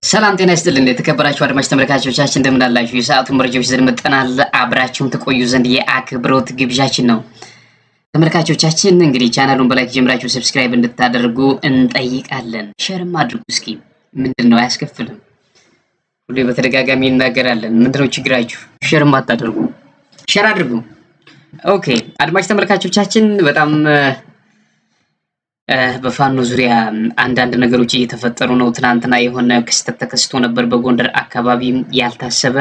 ሰላም ጤና ይስጥልን የተከበራችሁ አድማጭ ተመልካቾቻችን እንደምን አላችሁ? የሰዓቱ መረጃዎች ይዘን መጥተናል። አብራችሁን ትቆዩ ዘንድ የአክብሮት ግብዣችን ነው። ተመልካቾቻችን እንግዲህ ቻናሉን በላይክ ጀምራችሁ ሰብስክራይብ እንድታደርጉ እንጠይቃለን። ሼርም አድርጉ። እስኪ ምንድነው አያስከፍልም? ሁሌ በተደጋጋሚ እናገራለን። ምንድነው ችግራችሁ? ሼርም አታደርጉ? ሼር አድርጉ። ኦኬ አድማጭ ተመልካቾቻችን በጣም በፋኖ ዙሪያ አንዳንድ ነገሮች እየተፈጠሩ ነው። ትናንትና የሆነ ክስተት ተከስቶ ነበር። በጎንደር አካባቢ ያልታሰበ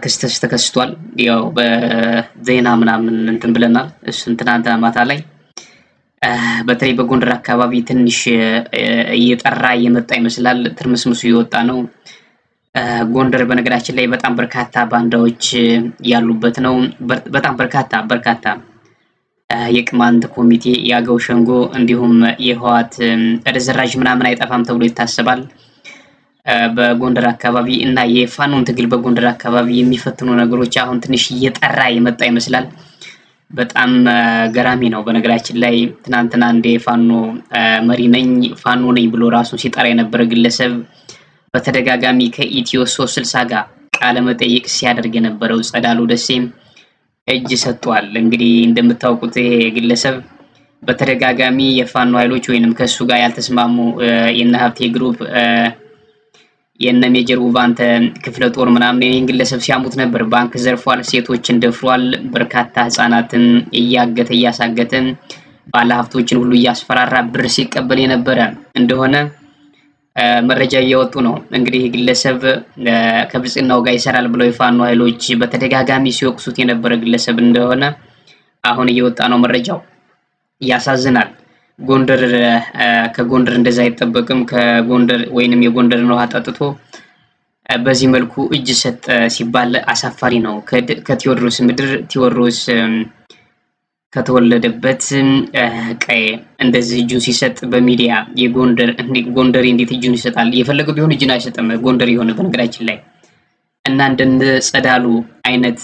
ክስተት ተከስቷል። ያው በዜና ምናምን እንትን ብለናል። እሱን ትናንትና ማታ ላይ በተለይ በጎንደር አካባቢ ትንሽ እየጠራ እየመጣ ይመስላል። ትርምስምሱ እየወጣ ነው። ጎንደር በነገራችን ላይ በጣም በርካታ ባንዳዎች ያሉበት ነው። በጣም በርካታ የቅማንት ኮሚቴ የአገው ሸንጎ እንዲሁም የህዋት ተደራጅ ምናምን አይጠፋም ተብሎ ይታሰባል። በጎንደር አካባቢ እና የፋኖን ትግል በጎንደር አካባቢ የሚፈትኑ ነገሮች አሁን ትንሽ እየጠራ የመጣ ይመስላል። በጣም ገራሚ ነው። በነገራችን ላይ ትናንትና እንደ ፋኖ መሪ ነኝ ፋኖ ነኝ ብሎ ራሱን ሲጠራ የነበረ ግለሰብ በተደጋጋሚ ከኢትዮ 360 ጋር ቃለ መጠይቅ ሲያደርግ የነበረው ጸዳሉ ደሴም እጅ ሰጥቷል። እንግዲህ እንደምታውቁት ይሄ ግለሰብ በተደጋጋሚ የፋኖ ኃይሎች ወይንም ከሱ ጋር ያልተስማሙ የነ ሀብቴ ግሩፕ የነ ሜጀር ውባንተ ክፍለ ጦር ምናምን ይሄን ግለሰብ ሲያሙት ነበር። ባንክ ዘርፏል፣ ሴቶችን ደፍሯል፣ በርካታ ህፃናትን እያገተ እያሳገተ ባለሀብቶችን ሁሉ እያስፈራራ ብር ሲቀበል የነበረ እንደሆነ መረጃ እየወጡ ነው። እንግዲህ ግለሰብ ከብልጽግናው ጋር ይሰራል ብለው የፋኖ ኃይሎች በተደጋጋሚ ሲወቅሱት የነበረ ግለሰብ እንደሆነ አሁን እየወጣ ነው መረጃው። ያሳዝናል። ጎንደር ከጎንደር እንደዛ አይጠበቅም። ከጎንደር ወይንም የጎንደርን ውሃ ጠጥቶ በዚህ መልኩ እጅ ሰጠ ሲባል አሳፋሪ ነው። ከቴዎድሮስ ምድር ቴዎድሮስ ከተወለደበት ቀይ እንደዚህ እጁን ሲሰጥ በሚዲያ ጎንደር እንዴት እጁን ይሰጣል? የፈለገው ቢሆን እጁን አይሰጥም ጎንደር የሆነ በነገራችን ላይ እና እንደነ ጸዳሉ አይነት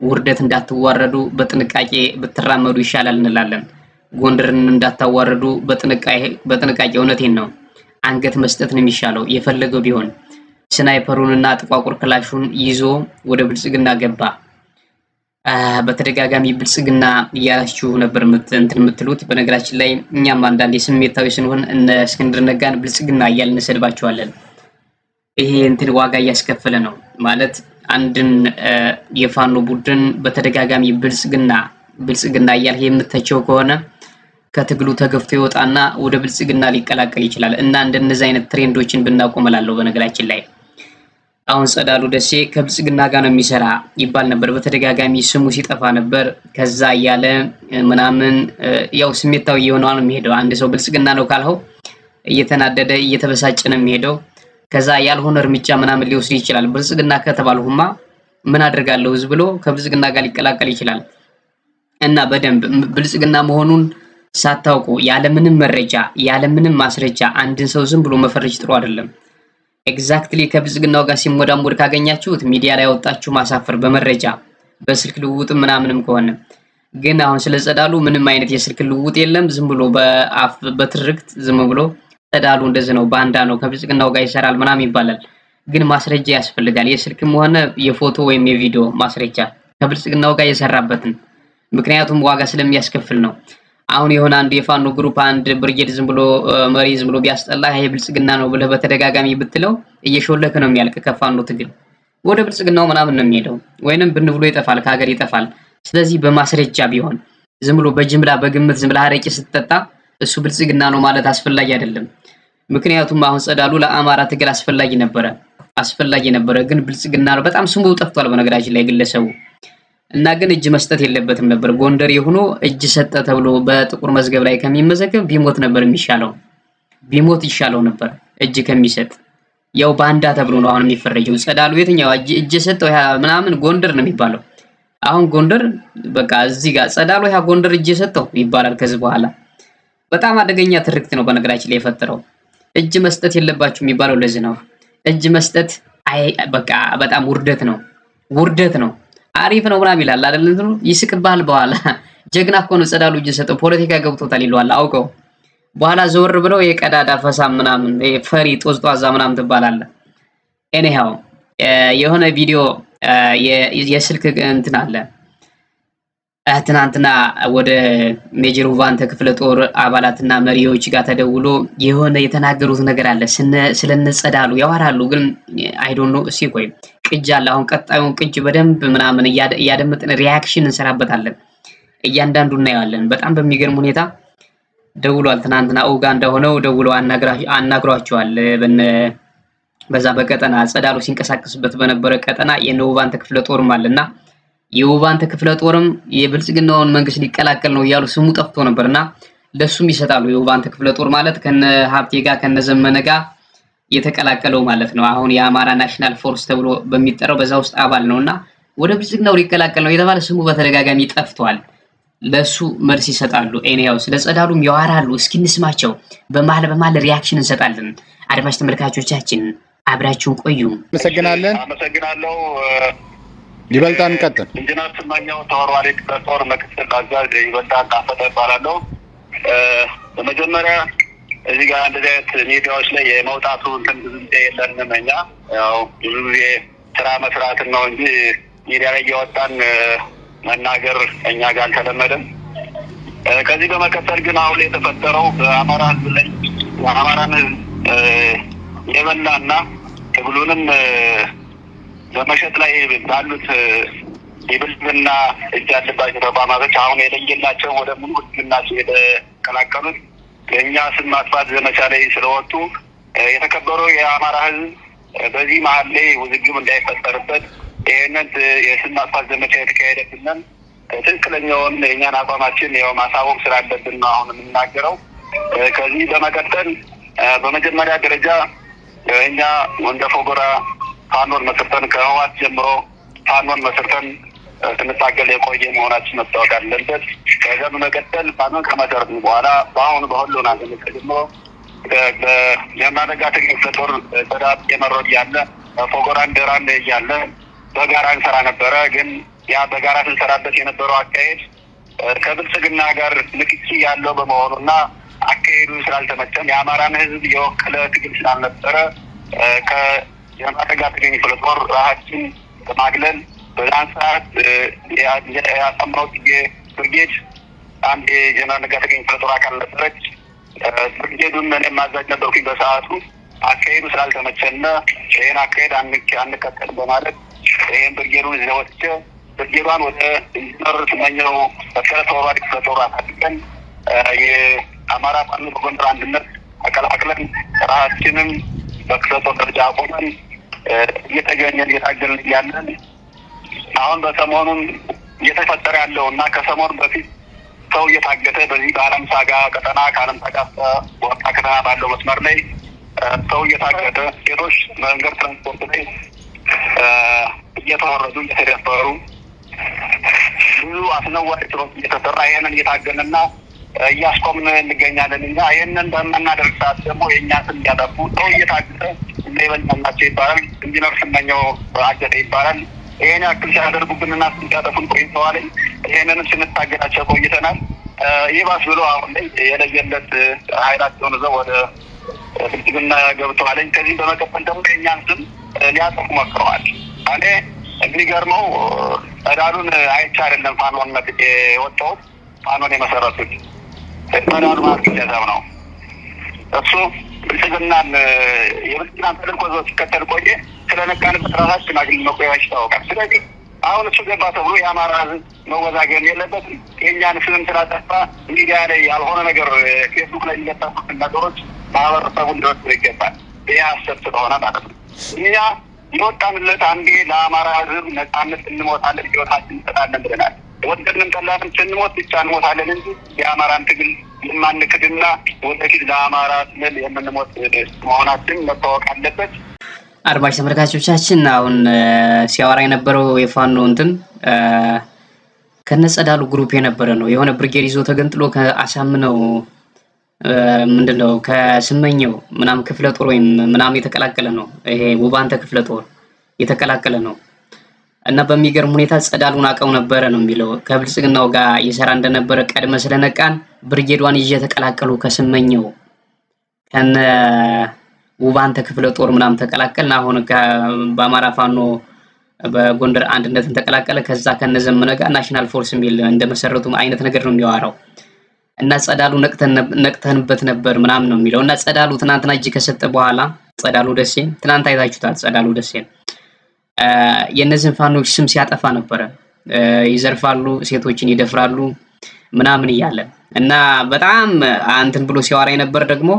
ውርደት እንዳትዋረዱ በጥንቃቄ ብትራመዱ ይሻላል እንላለን። ጎንደርን እንዳታዋረዱ በጥንቃቄ እውነቴን ነው። አንገት መስጠት ነው የሚሻለው። የፈለገው ቢሆን ስናይፐሩንና ጥቋቁር ክላሹን ይዞ ወደ ብልጽግና ገባ። በተደጋጋሚ ብልጽግና እያላችሁ ነበር እንትን የምትሉት። በነገራችን ላይ እኛም አንዳንዴ ስሜታዊ ስንሆን እነ እስክንድር ነጋን ብልጽግና እያልን እንሰድባቸዋለን። ይሄ እንትን ዋጋ እያስከፈለ ነው ማለት አንድን የፋኖ ቡድን በተደጋጋሚ ብልጽግና እያልህ የምትተቸው ከሆነ ከትግሉ ተገፍቶ ይወጣና ወደ ብልጽግና ሊቀላቀል ይችላል እና እንደነዚህ አይነት ትሬንዶችን ብናቆም እላለሁ። በነገራችን ላይ አሁን ጸዳሉ ደሴ ከብልጽግና ጋር ነው የሚሰራ ይባል ነበር። በተደጋጋሚ ስሙ ሲጠፋ ነበር። ከዛ እያለ ምናምን ያው ስሜታዊ የሆነው ነው የሚሄደው። አንድ ሰው ብልጽግና ነው ካልኸው እየተናደደ እየተበሳጨ ነው የሚሄደው። ከዛ ያልሆነ እርምጃ ምናምን ሊወስድ ይችላል። ብልጽግና ከተባልሁማ ምን አደርጋለሁ ብሎ ከብልጽግና ጋር ሊቀላቀል ይችላል እና በደንብ ብልጽግና መሆኑን ሳታውቁ ያለምንም መረጃ ያለምንም ማስረጃ አንድን ሰው ዝም ብሎ መፈረጅ ጥሩ አይደለም። ኤግዛክትሊ ከብልጽግናው ጋር ሲሞዳሞድ ካገኛችሁት ሚዲያ ላይ ወጣችሁ ማሳፈር በመረጃ በስልክ ልውውጥ ምናምንም ከሆነ ግን አሁን ስለ ጸዳሉ ምንም አይነት የስልክ ልውውጥ የለም። ዝም ብሎ በትርክት ዝም ብሎ ጸዳሉ እንደዚህ ነው ባንዳ ነው ከብልጽግናው ጋር ይሰራል ምናምን ይባላል። ግን ማስረጃ ያስፈልጋል። የስልክም ሆነ የፎቶ ወይም የቪዲዮ ማስረጃ ከብልጽግናው ጋር የሰራበትን። ምክንያቱም ዋጋ ስለሚያስከፍል ነው። አሁን የሆነ አንድ የፋኖ ግሩፕ አንድ ብርጌድ ዝም ብሎ መሪ ዝም ብሎ ቢያስጠላ ይሄ ብልጽግና ነው ብለህ በተደጋጋሚ ብትለው እየሾለከ ነው የሚያልቅ። ከፋኖ ትግል ወደ ብልጽግናው ምናምን ነው የሚሄደው ወይንም ብን ብሎ ይጠፋል፣ ከሀገር ይጠፋል። ስለዚህ በማስረጃ ቢሆን ዝም ብሎ በጅምላ በግምት ዝም ብለህ አረቄ ስትጠጣ እሱ ብልጽግና ነው ማለት አስፈላጊ አይደለም። ምክንያቱም አሁን ጸዳሉ ለአማራ ትግል አስፈላጊ ነበረ ግን ብልጽግና ነው በጣም ስሙ ጠፍቷል በነገራችን ላይ ግለሰቡ እና ግን እጅ መስጠት የለበትም ነበር። ጎንደር የሆነ እጅ ሰጠ ተብሎ በጥቁር መዝገብ ላይ ከሚመዘገብ ቢሞት ነበር የሚሻለው። ቢሞት ይሻለው ነበር እጅ ከሚሰጥ። ያው ባንዳ ተብሎ ነው አሁን የሚፈረጀው። ጸዳሉ የትኛው እጅ ሰጠው ምናምን ጎንደር ነው የሚባለው። አሁን ጎንደር በቃ እዚህ ጋር ጸዳሉ ጎንደር እጅ ሰጠው ይባላል ከዚህ በኋላ። በጣም አደገኛ ትርክት ነው በነገራችን ላይ የፈጠረው። እጅ መስጠት የለባችሁ የሚባለው ለዚህ ነው። እጅ መስጠት በቃ በጣም ውርደት ነው። አሪፍ ነው ምናምን ይላል አይደል? እንትኑ ይስቅባል በኋላ ጀግና እኮ ነው ጸዳሉ እጅ ሰጠው ፖለቲካ ገብቶታል ይለዋል አውቀው። በኋላ ዘወር ብለው የቀዳዳ ፈሳም ምናምን ፈሪ ጦዝጧዛ ምናምን ትባላለህ። ኤኒሃው የሆነ ቪዲዮ የስልክ እንትን አለ ትናንትና ወደ ሜጀር ውባንተ ክፍለ ጦር አባላትና መሪዎች ጋር ተደውሎ የሆነ የተናገሩት ነገር አለ። ስለነጸዳሉ ያወራሉ፣ ግን አይ ዶንት ኖ። እስኪ ቆይ ቅጅ አለ። አሁን ቀጣዩን ቅጅ በደንብ ምናምን እያደመጥን ሪያክሽን እንሰራበታለን። እያንዳንዱ እናየዋለን። በጣም በሚገርም ሁኔታ ደውሏል። ትናንትና ኡጋንዳ ሆነው ደውለው አናግሯቸዋል። በዛ በቀጠና ጸዳሉ ሲንቀሳቀስበት በነበረ ቀጠና የውባንተ ክፍለ ጦርም አለና የውባንተ ክፍለ ጦርም የብልጽግናውን መንግስት ሊቀላቀል ነው እያሉ ስሙ ጠፍቶ ነበርና ለሱም ይሰጣሉ። የውባንተ ክፍለ ጦር ማለት ከነ ሀብቴ ጋር ከነ ዘመነ ጋር የተቀላቀለው ማለት ነው። አሁን የአማራ ናሽናል ፎርስ ተብሎ በሚጠራው በዛ ውስጥ አባል ነውና ወደ ብልጽግናው ሊቀላቀል ነው የተባለ ስሙ በተደጋጋሚ ጠፍቷል። ለሱ መልስ ይሰጣሉ። ኤኒያው ስለ ጸዳሉም ያወራሉ። እስኪ እንስማቸው። በመሀል ሪያክሽን እንሰጣለን። አድማጭ ተመልካቾቻችን አብራችሁን ቆዩ። አመሰግናለሁ። ይበልጣን ቀጥል። ኢንጂነር ስመኘው ተወርዋሪ ክፍለ ጦር ምክትል አዛዥ ይበልጣን ታፈተ እባላለሁ። በመጀመሪያ እዚህ ጋር እንደዚህ አይነት ሚዲያዎች ላይ የመውጣቱ እንትን ብዙ ጊዜ የለንም። እኛ ያው ብዙ ጊዜ ስራ መስራትን ነው እንጂ ሚዲያ ላይ እየወጣን መናገር እኛ ጋር አልተለመደም። ከዚህ በመቀጠል ግን አሁን ላይ የተፈጠረው በአማራ ህዝብ ላይ የአማራን ህዝብ የበላና ትግሉንም በመሸጥ ላይ ባሉት የብልጽግና እጅ ያለባቸው ተቋማቶች አሁን የለየላቸው ወደ ሙሉ ብልጽግናቸው የተቀላቀሉት የእኛ ስም ማጥፋት ዘመቻ ላይ ስለወጡ የተከበረው የአማራ ህዝብ በዚህ መሀል ላይ ውዝግብ እንዳይፈጠርበት ይህንን የስም ማጥፋት ዘመቻ የተካሄደብንን ትክክለኛውን የእኛን አቋማችን ያው ማሳወቅ ስላለብን ነው አሁን የምናገረው። ከዚህ በመቀጠል በመጀመሪያ ደረጃ እኛ እንደ ፎገራ ፋኖን መስርተን ከህወሓት ጀምሮ ፋኖን መስርተን ስንታገል የቆየ መሆናችን መታወቅ አለበት። ከዛ በመቀጠል ፋኖን ከመሰረትን በኋላ በአሁኑ በሁሉና ዘመቻ ጀምሮ የማደጋ ክፍለ ጦር ተዳት የመረድ ያለ ፎገራ እንደራን እያለ በጋራ እንሰራ ነበረ። ግን ያ በጋራ ስንሰራበት የነበረው አካሄድ ከብልጽግና ጋር ንክኪ ያለው በመሆኑና አካሄዱ ስላልተመቸን የአማራን ህዝብ የወከለ ትግል ስላልነበረ የማደጋ ክፍለ ጦር ራሳችን በማግለል በዛን ሰዓት ያሰማው ብርጌድ አንድ የጀነራል ነጋሽ ክፍለ ጦር አካል ነበረች። ብርጌዱን እኔም ማዛዥ ነበርኩኝ በሰዓቱ። አካሄዱ ስላልተመቸነ ይህን አካሄድ አንከተል በማለት ይህን ብርጌዱን ይዘን ወጥቼ ብርጌዷን ወደ ኢንጂነር ስመኘው ተወርዋሪ ክፍለ ጦር አሳድገን የአማራ ፋኖ በጎንደር አንድነት ተቀላቅለን ራሳችንን በክፍለ ጦር ደረጃ አቆመን እየተገኘን እየታገልን እያለን አሁን በሰሞኑን እየተፈጠረ ያለው እና ከሰሞኑ በፊት ሰው እየታገተ በዚህ በአለም ሳጋ ቀጠና ከአለም ሳጋ ወጣ ከተማ ባለው መስመር ላይ ሰው እየታገተ ሴቶች መንገድ ትራንስፖርት ላይ እየተወረዱ እየተደፈሩ ብዙ አስነዋሪ ስራዎች እየተሰራ ይህንን እየታገንና እያስቆምን እንገኛለን። እኛ ይህንን በምናደርግ ሰዓት ደግሞ የእኛ ስም እያጠፉ ሰው እየታገተ እንደይበልናቸው ይባላል። ኢንጂነር ስመኘው አገተ ይባላል። ይህን ያክል ሲያደርጉብንና ሲያጠፉን ቆይተዋል። ይህንንም ስንታገላቸው ቆይተናል። ይባስ ብሎ አሁን ላይ የለየለት ኃይላቸውን ይዘው ወደ ብልጽግና ገብተዋል። ከዚህ በመቀጠል ደግሞ የእኛን ስም ሊያጠፉ ሞክረዋል። እኔ የሚገርመው ጸዳሉን አይቼ አይደለም ፋኖነት የወጣሁት። ፋኖን የመሰረቱት ጸዳሉ ማለት ግለሰብ ነው። እሱ ብልጽግናን የብልጽግናን ተልእኮ ሲከተል ቆየ። ስለነቃንበት ራሳችን አግኝ መቆያዎች ይታወቃል። ስለዚህ አሁን እሱ ገባ ተብሎ የአማራ ህዝብ መወዛገብ የለበትም። የእኛን ስም ስላጠፋ ሚዲያ ላይ ያልሆነ ነገር ፌስቡክ ላይ የሚለጠፉትን ነገሮች ማህበረሰቡን ሊወስዱ ይገባል። ይህ ሀሰት ስለሆነ ማለት ነው። እኛ የወጣንለት አንዴ ለአማራ ህዝብ ነጻነት እንሞታለን፣ ህይወታችን እንሰጣለን ብለናል። ወደድንም ጠላንም ስንሞት ብቻ እንሞታለን እንጂ የአማራን ትግል የማንክድና ወደፊት ለአማራ ስንል የምንሞት መሆናችን መታወቅ አለበት። አድማጭ ተመልካቾቻችን አሁን ሲያወራ የነበረው የፋኖ እንትን ከነጸዳሉ ግሩፕ የነበረ ነው። የሆነ ብርጌድ ይዞ ተገንጥሎ ከአሳምነው ምንድነው ከስመኘው ምናምን ክፍለ ጦር ወይም ምናምን የተቀላቀለ ነው። ይሄ ውባንተ ክፍለ ጦር የተቀላቀለ ነው እና በሚገርም ሁኔታ ጸዳሉን አቀው ነበረ ነው የሚለው። ከብልጽግናው ጋር ይሰራ እንደነበረ ቀድመ ስለነቃን ብርጌዷን ይዤ ተቀላቀሉ ከስመኘው ከነ ውባንተ ክፍለ ጦር ምናምን ተቀላቀልን። አሁን በአማራ ፋኖ በጎንደር አንድነትን ተቀላቀለ። ከዛ ከነዘመነ ጋር ናሽናል ፎርስ የሚል እንደመሰረቱ አይነት ነገር ነው የሚያወራው። እና ጸዳሉ ነቅተንበት ነበር ምናምን ነው የሚለው። እና ጸዳሉ ትናንትና እጅ ከሰጠ በኋላ ጸዳሉ ደሴ ትናንት አይታችሁታል። ጸዳሉ ደሴ የነዚህን ፋኖች ስም ሲያጠፋ ነበረ። ይዘርፋሉ፣ ሴቶችን ይደፍራሉ ምናምን እያለ እና በጣም አንተን ብሎ ሲያወራ የነበር ደግሞ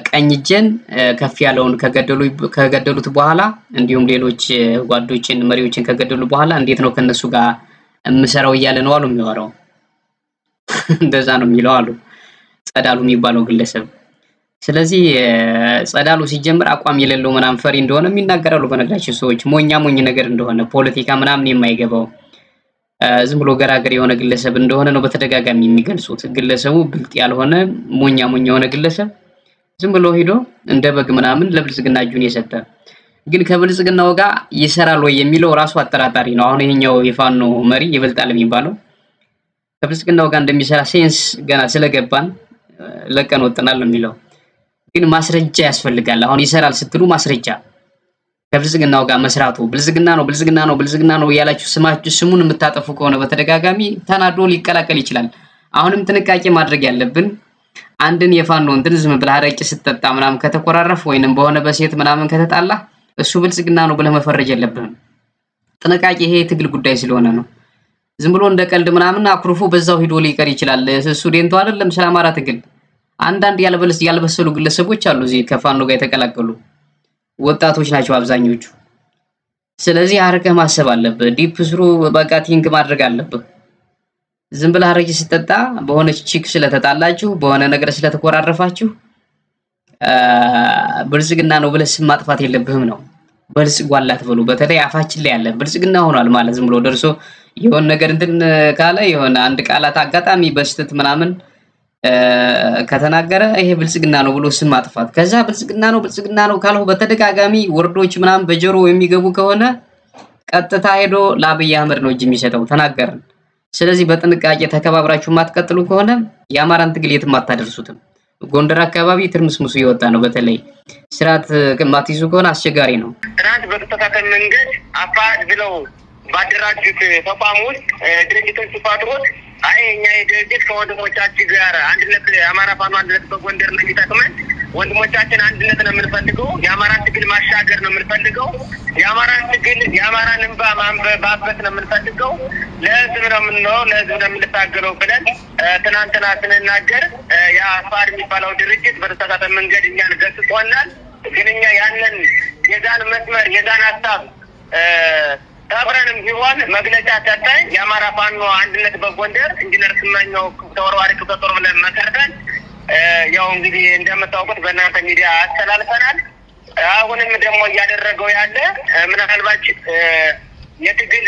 ቀኝ እጄን ከፍ ያለውን ከገደሉት በኋላ እንዲሁም ሌሎች ጓዶችን መሪዎችን ከገደሉ በኋላ እንዴት ነው ከነሱ ጋር እምሰራው እያለ ነው አሉ የሚያወራው። እንደዛ ነው የሚለው አሉ ጸዳሉ የሚባለው ግለሰብ። ስለዚህ ጸዳሉ ሲጀምር አቋም የሌለው ምናምን ፈሪ እንደሆነ የሚናገራሉ። በነገራችን ሰዎች ሞኛ ነገር እንደሆነ ፖለቲካ ምናምን የማይገባው ዝም ብሎ ገራገር የሆነ ግለሰብ እንደሆነ ነው በተደጋጋሚ የሚገልጹት። ግለሰቡ ብልጥ ያልሆነ ሞኛ የሆነ ግለሰብ ዝም ብሎ ሄዶ እንደ በግ ምናምን ለብልጽግና እጁን የሰጠ ግን ከብልጽግናው ጋር ይሰራል ወይ የሚለው ራሱ አጠራጣሪ ነው። አሁን ይሄኛው የፋኖ መሪ ይበልጣል የሚባለው ከብልጽግናው ጋር እንደሚሰራ ሴንስ ገና ስለገባን ለቀን ወጥናል ነው የሚለው። ግን ማስረጃ ያስፈልጋል። አሁን ይሰራል ስትሉ ማስረጃ ከብልጽግናው ጋር መስራቱ ብልጽግና ነው ያላችሁ ስሙን የምታጠፉ ከሆነ በተደጋጋሚ ተናዶ ሊቀላቀል ይችላል። አሁንም ጥንቃቄ ማድረግ ያለብን አንድን የፋኖ እንትን ዝም ብለህ አረቂ ስትጠጣ ምናምን ከተኮራረፍ ወይንም በሆነ በሴት ምናምን ከተጣላ እሱ ብልጽግና ነው ብለህ መፈረጅ የለብህም። ጥንቃቄ ይሄ ትግል ጉዳይ ስለሆነ ነው። ዝም ብሎ እንደ ቀልድ ምናምን አኩርፎ በዛው ሂዶ ሊቀር ይችላል። እሱ ዴንቶ አይደለም ስለ አማራ ትግል። አንዳንድ ያልበሰሉ ግለሰቦች አሉ እዚህ ከፋኖ ጋር የተቀላቀሉ ወጣቶች ናቸው አብዛኞቹ። ስለዚህ አርቀህ ማሰብ አለብህ። ዲፕ ስሩ በቃ ቲንክ ማድረግ አለብህ። ዝም ብለህ አረቂ ስትጠጣ በሆነች ቺክ ስለተጣላችሁ በሆነ ነገር ስለተኮራረፋችሁ ብልጽግና ነው ብለህ ስም ማጥፋት የለብህም ነው። በልጽጓል አትበሉ። በተለይ አፋችን ላይ ያለ ብልጽግና ሆኗል ማለት ዝም ብሎ ደርሶ የሆነ ነገር እንትን ካለ የሆነ አንድ ቃላት አጋጣሚ በስተት ምናምን ከተናገረ ይሄ ብልጽግና ነው ብሎ ስም ማጥፋት። ከዛ ብልጽግና ነው ካለው በተደጋጋሚ ወርዶች ምናምን በጆሮ የሚገቡ ከሆነ ቀጥታ ሄዶ ለአብይ አህመድ ነው እጅ የሚሰጠው። ተናገርን። ስለዚህ በጥንቃቄ ተከባብራችሁ ማትቀጥሉ ከሆነ የአማራን ትግል የትም አታደርሱትም። ጎንደር አካባቢ ትርምስምሱ ይወጣ ነው። በተለይ ስርዓት ማትይዙ ከሆነ አስቸጋሪ ነው። ትናንት በተሳሳተ መንገድ አፋድ ብለው ባደራጁት ተቋም ውስጥ ድርጅቶች ሲፈጥሩት አይ እኛ የድርጅት ከወንድሞቻችን ጋር አንድነት አማራ ፋኖ አንድነት በጎንደር ነው የሚጠቅመን፣ ወንድሞቻችን አንድነት ነው የምንፈልገው፣ የአማራን ትግል ማሻገር ነው የምንፈልገው፣ የአማራን ትግል የአማራን እንባ ማንበባበት ነው የምንፈልገው፣ ለህዝብ ነው የምንታገለው ብለን ትናንትና ስንናገር የአፋድ የሚባለው ድርጅት በተሳሳተ መንገድ እኛን ገስጾናል። ግን እኛ ያንን የዛን መስመር የዛን ሀሳብ ተብረንም ቢሆን መግለጫ ሰጠን። የአማራ ፋኖ አንድነት በጎንደር ኢንጂነር ስመኘው ተወርዋሪ ክፍለ ጦር ብለን መሰርተን ያው እንግዲህ እንደምታውቁት በእናንተ ሚዲያ አስተላልፈናል። አሁንም ደግሞ እያደረገው ያለ ምናልባት የትግል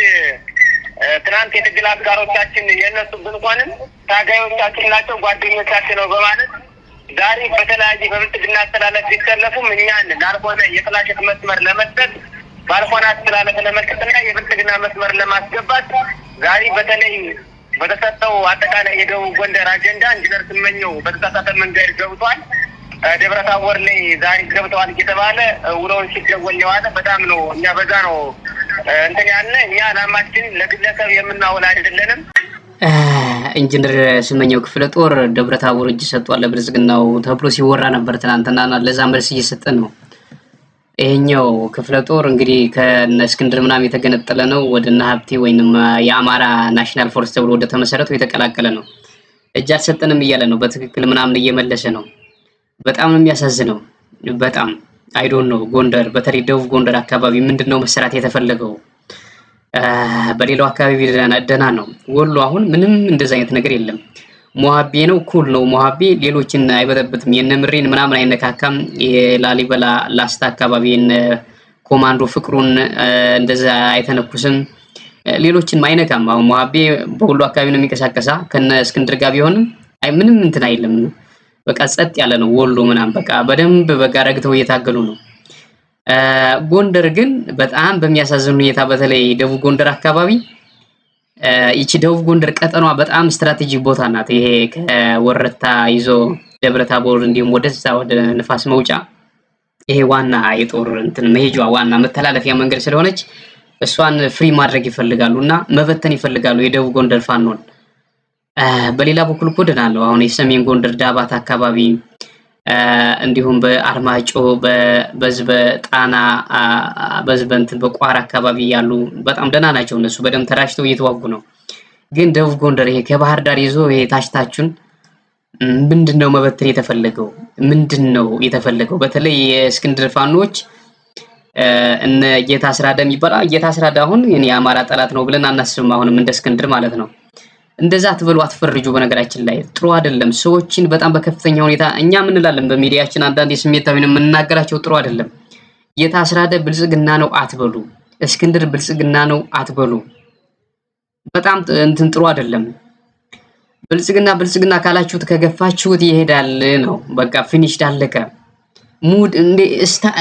ትናንት የትግል አጋሮቻችን የእነሱ ብንሆንም ታጋዮቻችን ናቸው፣ ጓደኞቻችን ነው በማለት ዛሬ በተለያየ በብልጽግና አስተላለፍ ቢሰለፉም እኛን ላልሆነ የጥላሸት መስመር ለመስጠት ባልሆነ አስተላለፍ ለመስጠትና የብልጽግና መስመር ለማስገባት ዛሬ በተለይ በተሰጠው አጠቃላይ የደቡብ ጎንደር አጀንዳ ኢንጂነር ስመኘው በተሳሳተ መንገድ ገብቷል። ደብረ ታቦር ላይ ዛሬ ገብተዋል እየተባለ ውሎውን ሲደወል የዋለ በጣም ነው። እኛ በዛ ነው እንትን ያለ እኛ አላማችን ለግለሰብ የምናውል አይደለንም። ኢንጂነር ስመኘው ክፍለ ጦር ደብረ ታቦር እጅ ሰጥቷል ለብልጽግናው ተብሎ ሲወራ ነበር ትናንትና። ለዛ መልስ እየሰጠ ነው። ይሄኛው ክፍለ ጦር እንግዲህ ከነ እስክንድር ምናምን የተገነጠለ ነው። ወደና ሀብቴ ወይንም የአማራ ናሽናል ፎርስ ተብሎ ወደ ተመሰረተው የተቀላቀለ ነው። እጅ አልሰጠንም እያለ ነው። በትክክል ምናምን እየመለሰ ነው። በጣም ነው የሚያሳዝነው። በጣም አይዶን ነው። ጎንደር በተለይ ደቡብ ጎንደር አካባቢ ምንድነው መሰራት የተፈለገው? በሌላው አካባቢ ደህና ነው። ወሎ አሁን ምንም እንደዛ አይነት ነገር የለም። ሞሃቤ ነው፣ ኩል ነው ሞሃቤ። ሌሎችን አይበጠብጥም። የነምሬን ምናምን አይነካካም። የላሊበላ ላስታ አካባቢ ኮማንዶ ፍቅሩን እንደዛ አይተነኩስም። ሌሎችን አይነካም። አሁን ሞሃቤ በሁሉ አካባቢ ነው የሚንቀሳቀሳ ከነ እስክንድር ጋር ቢሆንም አይ ምንም እንትን አይልም። በቃ ጸጥ ያለ ነው። ወሎ ምናምን በቃ በደንብ በጋ ረግተው እየታገሉ ነው። ጎንደር ግን በጣም በሚያሳዝን ሁኔታ በተለይ ደቡብ ጎንደር አካባቢ ይቺ ደቡብ ጎንደር ቀጠኗ በጣም ስትራቴጂክ ቦታ ናት። ይሄ ከወረታ ይዞ ደብረታቦር እንዲሁም ወደዛ ወደ ንፋስ መውጫ ይሄ ዋና የጦር እንትን መሄጃ ዋና መተላለፊያ መንገድ ስለሆነች እሷን ፍሪ ማድረግ ይፈልጋሉ እና መበተን ይፈልጋሉ የደቡብ ጎንደር ፋኖን። በሌላ በኩል እኮ ደህና ነው። አሁን የሰሜን ጎንደር ዳባት አካባቢ እንዲሁም በአርማጮ በጣና በዝበንትን በቋራ አካባቢ ያሉ በጣም ደህና ናቸው። እነሱ በደም ተራሽተው እየተዋጉ ነው። ግን ደቡብ ጎንደር ይሄ ከባህር ዳር ይዞ ይሄ ታችታችን ምንድነው መበተን የተፈለገው? ምንድነው የተፈለገው? በተለይ የእስክንድር ፋኖች እነ ጌታ አስራዳ የሚባለው ጌታ አስራዳ አሁን የአማራ ጠላት ነው ብለን አናስብም። አሁንም እንደ እስክንድር ማለት ነው። እንደዛ አትበሉ፣ አትፈርጁ። በነገራችን ላይ ጥሩ አይደለም። ሰዎችን በጣም በከፍተኛ ሁኔታ እኛ ምን እንላለን በሚዲያችን አንዳንድ ስሜታዊ ነው የምንናገራቸው፣ ጥሩ አይደለም። ጌታ አስራዳ ብልጽግና ነው አትበሉ፣ እስክንድር ብልጽግና ነው አትበሉ። በጣም እንትን ጥሩ አይደለም። ብልጽግና ካላችሁት ከገፋችሁት ይሄዳል ነው በቃ ፊኒሽ ዳለቀ። ሙድ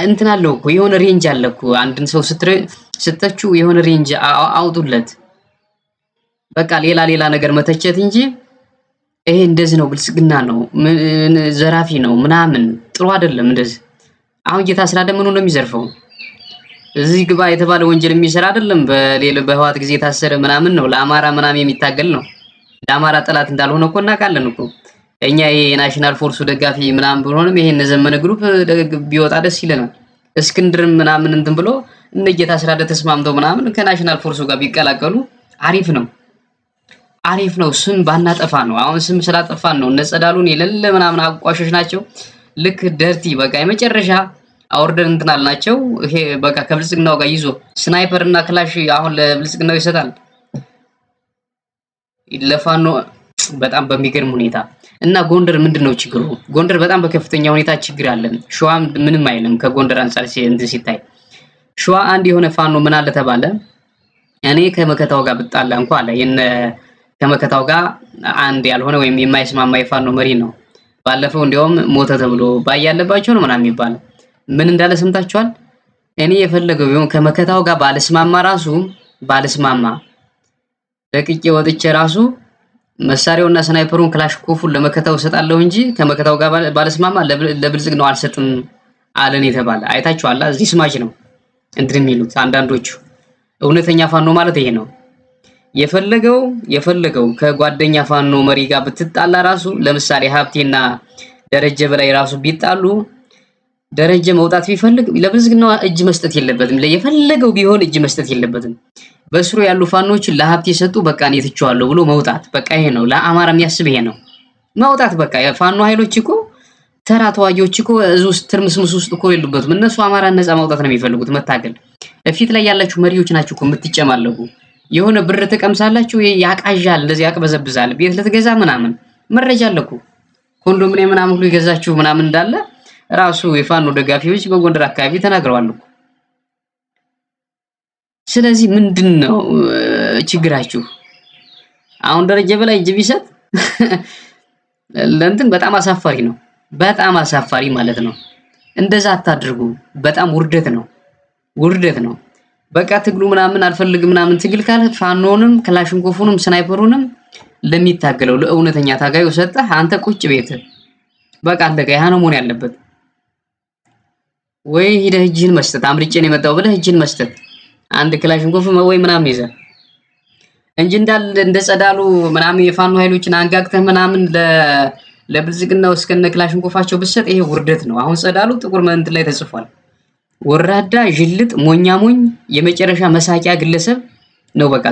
እንትን አለው እኮ የሆነ ሬንጅ አለ እኮ። አንድን ሰው ስትተቹ የሆነ ሬንጅ አውጡለት። በቃ ሌላ ነገር መተቸት እንጂ ይሄ እንደዚህ ነው ብልጽግና ነው ዘራፊ ነው ምናምን ጥሩ አይደለም። እንደዚህ አሁን ጌታ አስራዳ ምኑ ነው የሚዘርፈው? እዚህ ግባ የተባለ ወንጀል የሚሰራ አይደለም። በህዋት ጊዜ የታሰረ ምናምን ነው። ለአማራ ምናምን የሚታገል ነው። ለአማራ ጠላት እንዳልሆነ እኮ እናውቃለን እኮ እኛ። ይሄ የናሽናል ፎርሱ ደጋፊ ምናምን ቢሆንም ይሄን ዘመነ ግሩፕ ቢወጣ ደስ ይለናል። እስክንድር ምናምን እንትን ብሎ እነ ጌታ አስራዳ ተስማምተው ምናምን ከናሽናል ፎርሱ ጋር ቢቀላቀሉ አሪፍ ነው። ስም ባናጠፋ ነው። አሁን ስም ስላጠፋን ነው። እነ ጸዳሉን የሌለ ምናምን አቋሾች ናቸው። ልክ ደርቲ በቃ የመጨረሻ አውርደን እንትናል ናቸው። ይሄ በቃ ከብልጽግናው ጋር ይዞ ስናይፐር እና ክላሽ አሁን ለብልጽግናው ይሰጣል ለፋኖ በጣም በሚገርም ሁኔታ። እና ጎንደር ምንድነው ችግሩ? ጎንደር በጣም በከፍተኛ ሁኔታ ችግር አለ። ሸዋም ምንም አይልም ከጎንደር አንፃር ሲታይ። ሸዋ አንድ የሆነ ፋኖ ምን አለ ተባለ፣ እኔ ከመከታው ጋር ብጣላ እንኳን አለ ከመከታው ጋር አንድ ያልሆነ ወይም የማይስማማ የፋኖ መሪ ነው። ባለፈው እንዲያውም ሞተ ተብሎ ባያለባቸው ነው ምናምን የሚባል ምን እንዳለ ሰምታችኋል? እኔ የፈለገው ቢሆን ከመከታው ጋር ባልስማማ ደቂቄ ወጥቼ ራሱ መሳሪያውና ስናይፐሩን ክላሽ ኮፉን ለመከታው ሰጣለሁ እንጂ ከመከታው ጋር ባልስማማ ለብልጽግናው አልሰጥም አለን የተባለ አይታችኋል? እዚህ ስማች ነው እንትን የሚሉት አንዳንዶቹ። እውነተኛ ፋኖ ማለት ይሄ ነው። የፈለገው ከጓደኛ ፋኖ መሪ ጋር ብትጣላ ራሱ ለምሳሌ ሀብቴና ደረጀ በላይ ራሱ ቢጣሉ ደረጀ መውጣት ቢፈልግ ለብልጽግናው እጅ መስጠት የለበትም። የፈለገው ቢሆን እጅ መስጠት የለበትም። በስሩ ያሉ ፋኖችን ለሀብቴ ሰጡ፣ በቃ እኔ ትቼዋለሁ ብሎ መውጣት። በቃ ይሄ ነው ለአማራ የሚያስብ ይሄ ነው መውጣት። በቃ የፋኖ ኃይሎች እኮ ተራ ተዋጊዎች እኮ እዚህ ውስጥ ትርምስምስ ውስጥ እኮ የሉበትም። እነሱ አማራን ነፃ ማውጣት ነው የሚፈልጉት፣ መታገል። ፊት ላይ ያላችሁ መሪዎች ናችሁ እኮ የምትጨማለቁ። የሆነ ብር ተቀምሳላችሁ፣ ያቃዣል፣ እንደዚህ ያቅበዘብዛል። ቤት ልትገዛ ምናምን መረጃ አለኩ ኮንዶሚኒየም ምናምን ሁሉ ይገዛችሁ ምናምን እንዳለ ራሱ የፋኖ ደጋፊዎች በጎንደር አካባቢ ተናግረዋል እኮ። ስለዚህ ምንድነው ችግራችሁ? አሁን ደረጀ በላይ እጅ ቢሰጥ ለእንትን በጣም አሳፋሪ ነው። በጣም አሳፋሪ ማለት ነው። እንደዛ አታድርጉ። በጣም ውርደት ነው። በቃ ትግሉ ምናምን አልፈልግ ምናምን ትግል ካለ ፋኖንም ክላሽንኮፉንም ስናይፐሩንም ለሚታገለው ለእውነተኛ ታጋዩ ሰጠህ። አንተ ቁጭ ቤት በቃ አለቀ። ያ ነው መሆን ያለበት። ወይ ሂደህ እጅህን መስጠት አምልጬን የመጣው ብለህ እጅህን መስጠት አንድ ክላሽንኮፍ ወይ ምናምን ይዘህ እንጂ እንደ ጸዳሉ ምናምን የፋኖ ኃይሎችን አንጋግተህ ምናምን ለብልጽግናው እስከነ ክላሽንኮፋቸው ብሰጥ ይሄ ውርደት ነው። አሁን ጸዳሉ ጥቁር መንት ላይ ተጽፏል። ወራዳ ጅልጥ ሞኝ የመጨረሻ መሳቂያ ግለሰብ ነው። በቃ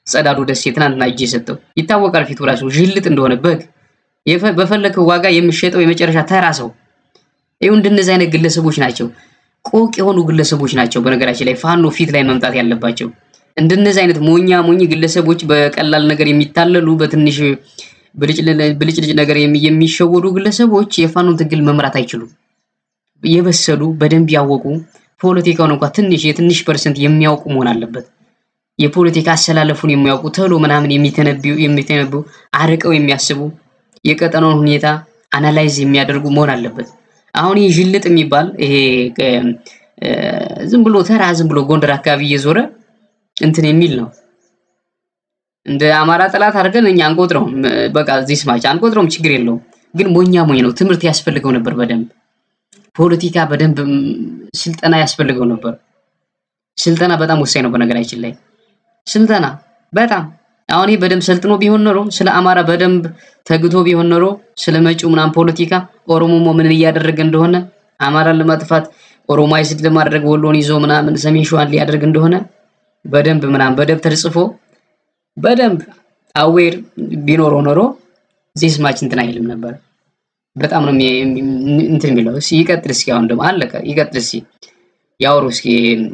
ጸዳሉ ደሴ ትናንትና እጅ የሰጠው ይታወቃል። ፊቱ ራሱ ጅልጥ እንደሆነ በግ በፈለከው ዋጋ የሚሸጠው የመጨረሻ ተራ ሰው። ይኸው እንደነዚህ አይነት ግለሰቦች ናቸው፣ ቆቅ የሆኑ ግለሰቦች ናቸው። በነገራችን ላይ ፋኖ ፊት ላይ መምጣት ያለባቸው እንደነዚህ አይነት ሞኝ ግለሰቦች፣ በቀላል ነገር የሚታለሉ በትንሽ ብልጭልጭ ነገር የሚሸወዱ ግለሰቦች የፋኖን ትግል መምራት አይችሉም። የበሰሉ በደንብ ያወቁ ፖለቲካውን እንኳን የትንሽ ፐርሰንት የሚያውቁ መሆን አለበት። የፖለቲካ አሰላለፉን የሚያውቁ ተሎ ምናምን የሚተነብዩ አርቀው የሚያስቡ የቀጠናውን ሁኔታ አናላይዝ የሚያደርጉ መሆን አለበት። አሁን ይሄ ጅልጥ የሚባል ይሄ ዝም ብሎ ጎንደር አካባቢ እየዞረ እንትን የሚል ነው። እንደ አማራ ጠላት አድርገን እኛ አንቆጥረውም። በቃ እዚህ ስማች አንቆጥረውም፣ ችግር የለውም። ግን ሞኛ ሞኝ ነው። ትምህርት ያስፈልገው ነበር በደንብ ፖለቲካ በደንብ ስልጠና ያስፈልገው ነበር። ስልጠና በጣም ወሳኝ ነው በነገራችን ላይ ስልጠና በጣም አሁን በደንብ ሰልጥኖ ቢሆን ኖሮ ስለ አማራ በደንብ ተግቶ ቢሆን ኖሮ ስለ መጪው ምናምን ፖለቲካ ኦሮሞሞ ምን እያደረገ እንደሆነ አማራን ለማጥፋት ኦሮማይዝድ ለማድረግ ወሎን ይዞ ምናምን ሰሜን ሸዋን ሊያደርግ እንደሆነ በደንብ ምናምን በደብተር ጽፎ በደንብ አዌር ቢኖር ኖሮ ዚስ ማች እንትን አይልም ነበር። በጣም ነው እንትን የሚለው። እስኪ ይቀጥል። እስኪ አሁን ደግሞ አለቀ። ይቀጥል እስኪ ያወሩ እስኪ።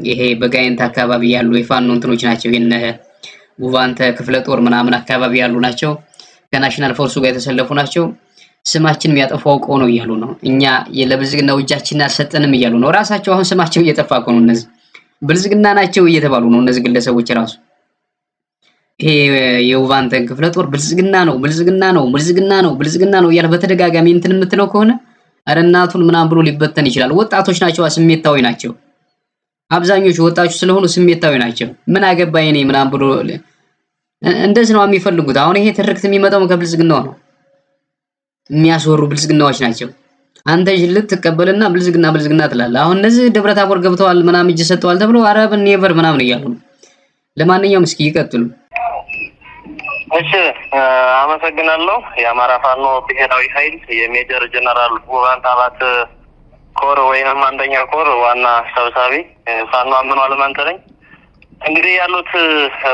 ይሄ በጋይንት አካባቢ ያሉ የፋኖ እንትኖች ናቸው። የነ ውባንተ ክፍለ ጦር ምናምን አካባቢ ያሉ ናቸው። ከናሽናል ፎርሱ ጋር የተሰለፉ ናቸው። ስማችን የሚያጠፋው አውቀው ነው እያሉ ነው። እኛ ለብልጽግና እጃችንን አልሰጠንም እያሉ ነው። ራሳቸው አሁን ስማቸው እየጠፋ እኮ ነው። እነዚህ ብልጽግና ናቸው እየተባሉ ነው እነዚህ ግለሰቦች ራሱ። ይሄ የውባንተ ክፍለ ጦር ብልጽግና ነው ብልጽግና ነው ብልጽግና ነው ብልጽግና ነው እያለ በተደጋጋሚ እንትን የምትለው ከሆነ አረ እናቱን ምናምን ብሎ ሊበተን ይችላል። ወጣቶች ናቸው፣ ስሜታዊ ናቸው። አብዛኞቹ ወጣቶች ስለሆኑ ስሜታዊ ናቸው። ምን አገባኝ እኔ ምናምን ብሎ እንደዚህ ነው የሚፈልጉት። አሁን ይሄ ትርክት የሚመጣው ከብልጽግናው ነው። የሚያስወሩ ብልጽግናዎች ናቸው። አንተ ጅልት ትቀበልና ብልጽግና ብልጽግና ትላለህ። አሁን እነዚህ ደብረ ታቦር ገብተዋል ምናምን እጅ ሰጥተዋል ተብሎ አረብ ኔቨር ምናምን እያሉ ነው። ለማንኛውም እስኪ ይቀጥሉ። እሺ አመሰግናለሁ። የአማራ ፋኖ ብሔራዊ ኃይል የሜጀር ጀነራል ውባንተ አባት ኮር ወይንም አንደኛ ኮር ዋና ሰብሳቢ ፋኖ አምኖ አለማንተ ነኝ። እንግዲህ ያሉት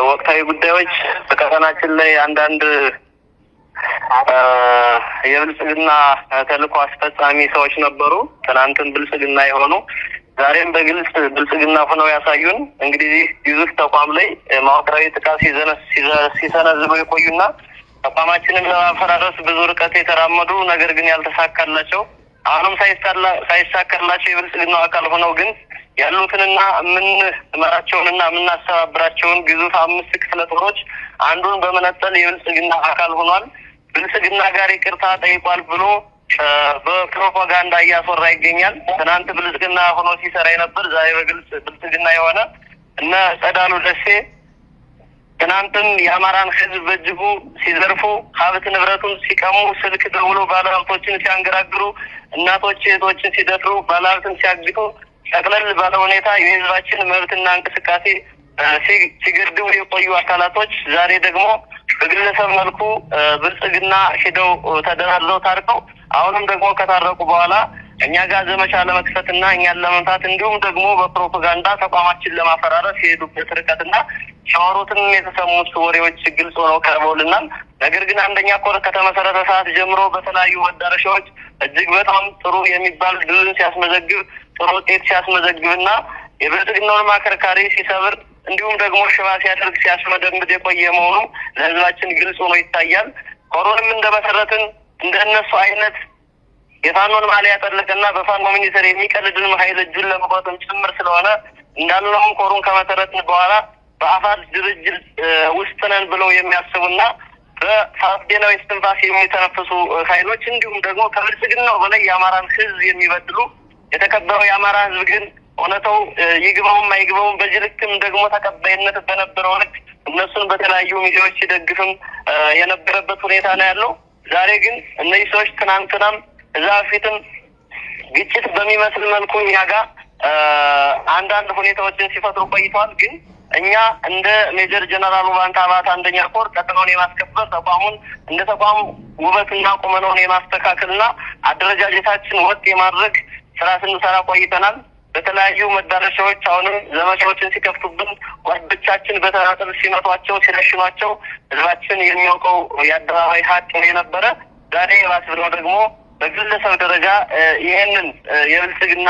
ወቅታዊ ጉዳዮች በቀጠናችን ላይ አንዳንድ የብልጽግና ተልዕኮ አስፈጻሚ ሰዎች ነበሩ። ትናንትም ብልጽግና የሆኑ ዛሬም በግልጽ ብልጽግና ሆነው ያሳዩን። እንግዲህ ግዙፍ ተቋም ላይ መዋቅራዊ ጥቃት ሲሰነዝሩ የቆዩና ተቋማችንን ለማፈራረስ ብዙ ርቀት የተራመዱ ነገር ግን ያልተሳካላቸው አሁንም ሳይሳካላቸው የብልጽግናው አካል ሆነው ግን ያሉትንና የምንመራቸውንና የምናስተባብራቸውን ግዙፍ 5 ክፍለ ጦሮች አንዱን በመነጠል የብልጽግና አካል ሆኗል። ብልጽግና ጋር ይቅርታ ጠይቋል ብሎ በፕሮፓጋንዳ እያስወራ ይገኛል። ትናንት ብልጽግና ሆኖ ሲሰራ የነበር ዛሬ በግልጽ ብልጽግና የሆነ እነ ጸዳሉ ደሴ ትናንትም የአማራን ሕዝብ በእጅጉ ሲዘርፉ ሀብት ንብረቱን ሲቀሙ ስልክ ደውሎ ባለሀብቶችን ሲያንገራግሩ እናቶች እህቶችን ሲደፍሩ ባለሀብትን ሲያግቱ ጠቅለል ባለ ሁኔታ የህዝባችን መብትና እንቅስቃሴ ሲገድቡ የቆዩ አካላቶች ዛሬ ደግሞ በግለሰብ መልኩ ብልጽግና ሄደው ተደራድረው ታርቀው አሁንም ደግሞ ከታረቁ በኋላ እኛ ጋር ዘመቻ ለመክፈትና እኛን ለመምታት እንዲሁም ደግሞ በፕሮፓጋንዳ ተቋማችን ለማፈራረስ የሄዱበት ርቀትና ሻወሩትን የተሰሙት ወሬዎች ግልጽ ሆነው ቀርበውልናል። ነገር ግን አንደኛ ኮር ከተመሰረተ ሰዓት ጀምሮ በተለያዩ መዳረሻዎች እጅግ በጣም ጥሩ የሚባል ድልን ሲያስመዘግብ ጥሩ ውጤት ሲያስመዘግብና የብልጽግናውን ማከርካሪ ሲሰብር እንዲሁም ደግሞ ሽባ ሲያደርግ ሲያስመደምድ የቆየ መሆኑ ለህዝባችን ግልጽ ሆኖ ይታያል። ኮሮንም እንደመሰረትን እንደነሱ አይነት የፋኖን ማሊያ ያጠለቀና በፋኖ ሚኒስቴር የሚቀልድን ኃይል እጁን ለመቆረጥም ጭምር ስለሆነ እንዳልነውም ኮሩን ከመሰረትን በኋላ በአፋድ ድርጅት ውስጥ ነን ብለው የሚያስቡና በፋፍዴናዊ እስትንፋስ የሚተነፍሱ ኃይሎች እንዲሁም ደግሞ ከብልጽግናው በላይ የአማራን ህዝብ የሚበድሉ የተከበረው የአማራ ህዝብ ግን እውነታው ይግባውም አይግባውም በዚህ ልክም ደግሞ ተቀባይነት በነበረው ልክ እነሱን በተለያዩ ሚዲያዎች ሲደግፍም የነበረበት ሁኔታ ነው ያለው። ዛሬ ግን እነዚህ ሰዎች ትናንትናም እዛ በፊትም ግጭት በሚመስል መልኩ እኛ ጋር አንዳንድ ሁኔታዎችን ሲፈጥሩ ቆይተዋል። ግን እኛ እንደ ሜጀር ጀነራል ውባንተ አባት አንደኛ ኮር ቀጠናውን የማስከበር ተቋሙን እንደ ተቋም ውበትና ቁመናውን የማስተካከልና አደረጃጀታችን ወጥ የማድረግ ስራ ስንሰራ ቆይተናል። በተለያዩ መዳረሻዎች አሁንም ዘመቻዎችን ሲከፍቱብን ጓዶቻችን በተናጠል ሲመቷቸው ሲረሽኗቸው ህዝባችን የሚያውቀው የአደባባይ ሀቅ የነበረ ዛሬ የባስ ብለው ደግሞ በግለሰብ ደረጃ ይህንን የብልጽግና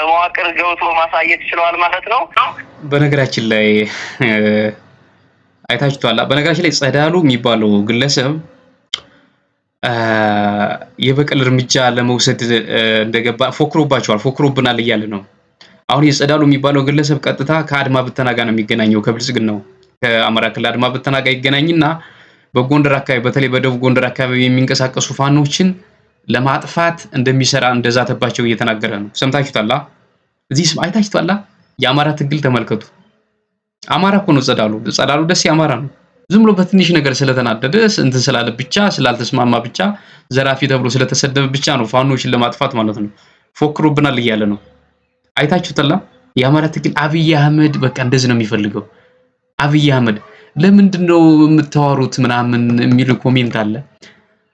መዋቅር ገብቶ ማሳየት ችለዋል ማለት ነው። በነገራችን ላይ አይታችኋል። በነገራችን ላይ ጸዳሉ የሚባለው ግለሰብ የበቀል እርምጃ ለመውሰድ እንደገባ ፎክሮባቸዋል፣ ፎክሮብናል እያለ ነው። አሁን የጸዳሉ የሚባለው ግለሰብ ቀጥታ ከአድማ ብተና ጋር ነው የሚገናኘው። ከብልጽግናው ከአማራ ክልል አድማ ብተና ጋር ይገናኝና በጎንደር አካባቢ በተለይ በደቡብ ጎንደር አካባቢ የሚንቀሳቀሱ ፋኖችን ለማጥፋት እንደሚሰራ እንደዛተባቸው እየተናገረ ነው። ሰምታችሁታል? እዚህ አይታችሁታል? የአማራ ትግል ተመልከቱ። አማራ እኮ ነው ጸዳሉ ደስ የአማራ ነው። ዝም ብሎ በትንሽ ነገር ስለተናደደ እንትን ስላለ ብቻ ስላልተስማማ ብቻ ዘራፊ ተብሎ ስለተሰደበ ብቻ ነው ፋኖችን ለማጥፋት ማለት ነው ፎክሮብናል እያለ ነው። አይታችሁታል። የአማራ ትግል አብይ አህመድ በቃ እንደዚህ ነው የሚፈልገው። አብይ አህመድ ለምንድን ነው የምታወሩት ምናምን የሚል ኮሜንት አለ።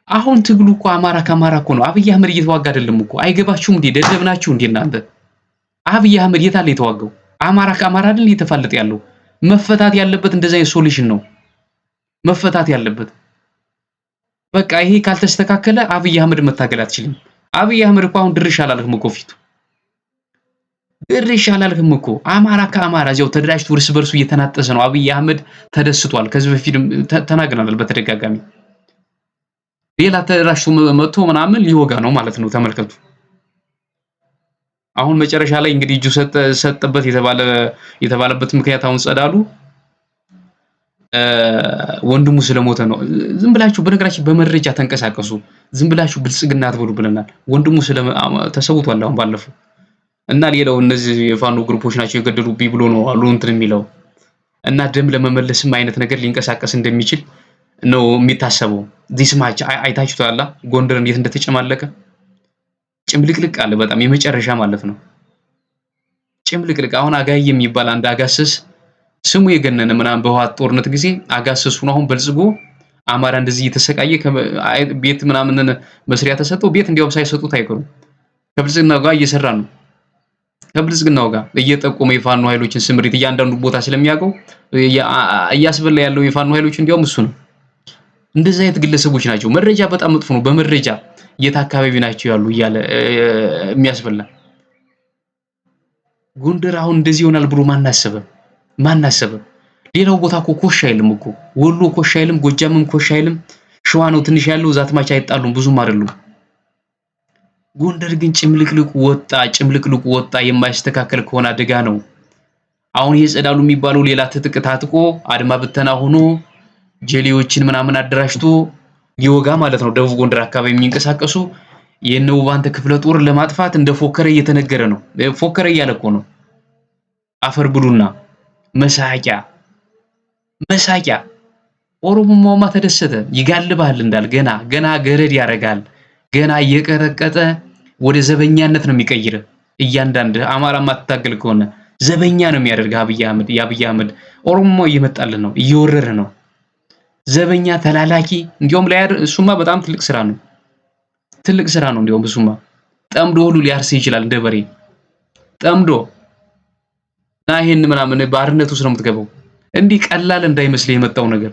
አሁን ትግሉ እኮ አማራ ከአማራ እኮ ነው። አብይ አህመድ እየተዋጋ አይደለም እኮ። አይገባችሁም እንዴ? ደደብ ናችሁ እንዴ እናንተ? አብይ አህመድ የት አለ የተዋጋው? አማራ ከአማራ አይደል እየተፋለጠ ያለው? መፈታት ያለበት እንደዛ ሶሉሽን ነው መፈታት ያለበት። በቃ ይሄ ካልተስተካከለ አብይ አህመድ መታገል አትችልም። አብይ አህመድ እኮ አሁን ድርሽ አላልክም እኮ ፊቱ ድርሽ አላልክም እኮ። አማራ ከአማራ እዚያው ተደራጅቶ እርስ በርሱ እየተናጠሰ ነው። አብይ አህመድ ተደስቷል። ከዚህ በፊትም ተናግረናል በተደጋጋሚ። ሌላ ተደራጅቶ መጥቶ ምናምን ሊወጋ ነው ማለት ነው። ተመልከቱ። አሁን መጨረሻ ላይ እንግዲህ እጁ ሰጠበት የተባለበት ምክንያት አሁን ጸዳሉ ወንድሙ ስለሞተ ነው። ዝም ብላችሁ በነገራችን በመረጃ ተንቀሳቀሱ። ዝም ብላችሁ ብልጽግና አትበሉ ብለናል። ወንድሙ ተሰውቷል አሁን ባለፈው እና ሌላው እነዚህ የፋኖ ግሩፖች ናቸው የገደሉብኝ ብሎ ነው አሉ እንትን የሚለው እና ደም ለመመለስም አይነት ነገር ሊንቀሳቀስ እንደሚችል ነው የሚታሰበው። ዲስማች አይታችሁታል። ጎንደር እንዴት እንደተጨማለቀ ጭምልቅልቅ አለ። በጣም የመጨረሻ ማለት ነው ጭምልቅልቅ። አሁን አጋይ የሚባል አንድ አጋሰስ ስሙ የገነነ ምናምን በህወሓት ጦርነት ጊዜ አጋሰሱን አሁን በልጽጎ አማራ እንደዚህ እየተሰቃየ ቤት ምናምን መስሪያ ተሰጠው። ቤት እንዲያውም ሳይሰጡት አይቀሩም። ከብልጽግናው ጋር እየሰራ ነው። ከብልጽግናው ጋር እየጠቆመ የፋኖ ኃይሎችን ስምሪት እያንዳንዱ ቦታ ስለሚያውቀው እያስበላ ያለው የፋኖ ኃይሎች እንዲያውም እሱ ነው። እንደዚህ አይነት ግለሰቦች ናቸው። መረጃ በጣም መጥፎ ነው። በመረጃ የት አካባቢ ናቸው ያሉ እያለ የሚያስበላ ጎንደር አሁን እንደዚህ ይሆናል ብሎ ማን አሰበ? ሌላው ቦታ እኮ ኮሽ አይልም እኮ። ወሎ ኮሽ አይልም፣ ጎጃምም ኮሽ አይልም። ሸዋ ነው ትንሽ ያለው ዛትማች አይጣሉም፣ ብዙም አይደሉም። ጎንደር ግን ጭምልቅልቁ ወጣ። የማይስተካከል ከሆነ አደጋ ነው። አሁን የጸዳሉ የሚባለው ሌላ ትጥቅ ታጥቆ አድማ ብተና ሆኖ ጀሌዎችን ምናምን አደራጅቶ ሊወጋ ማለት ነው። ደቡብ ጎንደር አካባቢ የሚንቀሳቀሱ የነውባንተ ክፍለ ጦር ለማጥፋት እንደፎከረ እየተነገረ ነው። ፎከረ እያለ እኮ ነው። አፈር ብሉና መሳቂያ ኦሮሞማውማ ተደሰተ። ይጋልባል እንዳል ገና ገረድ ያረጋል። ገና እየቀረቀጠ ወደ ዘበኛነት ነው የሚቀይር። እያንዳንድ አማራ ማትታገል ከሆነ ዘበኛ ነው የሚያደርግ የአብይ አህመድ ኦሮሞ እየመጣልን ነው፣ እየወረረ ነው። ዘበኛ ተላላኪ እንዲያውም ላይ እሱማ በጣም ትልቅ ስራ ነው። እንዲያውም እሱማ ጠምዶ ሁሉ ሊያርስ ይችላል እንደ በሬ ጠምዶ እና ይሄን ምናምን ባርነት ውስጥ ነው የምትገባው። እንዲህ ቀላል እንዳይመስል የመጣው ነገር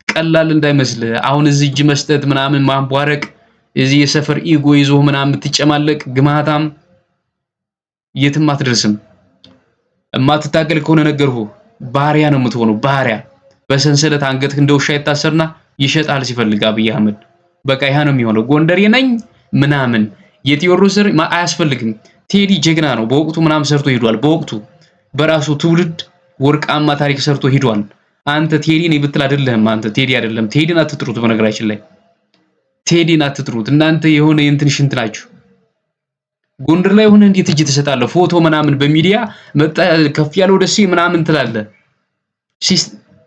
ቀላል እንዳይመስል። አሁን እዚህ እጅ መስጠት ምናምን ማንቧረቅ እዚህ የሰፈር ኢጎ ይዞ ምናምን የምትጨማለቅ ግማታም የትም አትደርስም። የማትታገል ከሆነ ነገርሁ ባሪያ ነው የምትሆነው። ባሪያ በሰንሰለት አንገትህ እንደ ውሻ ይታሰርና ይሸጣል ሲፈልግ አብይ አህመድ። በቃ ይሄ ነው የሚሆነው። ጎንደሬ ነኝ ምናምን የቴዎድሮስ አያስፈልግም። ቴዲ ጀግና ነው። በወቅቱ ምናምን ሰርቶ ሄዷል። በወቅቱ በራሱ ትውልድ ወርቃማ ታሪክ ሰርቶ ሄዷል። አንተ ቴዲ ነኝ ብትል አይደለም። አንተ ቴዲ አይደለም። ቴዲን አትጥሩት። በነገራችን ላይ ቴዲን አትጥሩት። እናንተ የሆነ የእንትን ሽንት ናችሁ። ጎንደር ላይ ሆነ እንዴት እጅ ትሰጣለህ? ፎቶ ምናምን በሚዲያ መጣ ከፍ ያለው ደሴ ምናምን ትላለህ።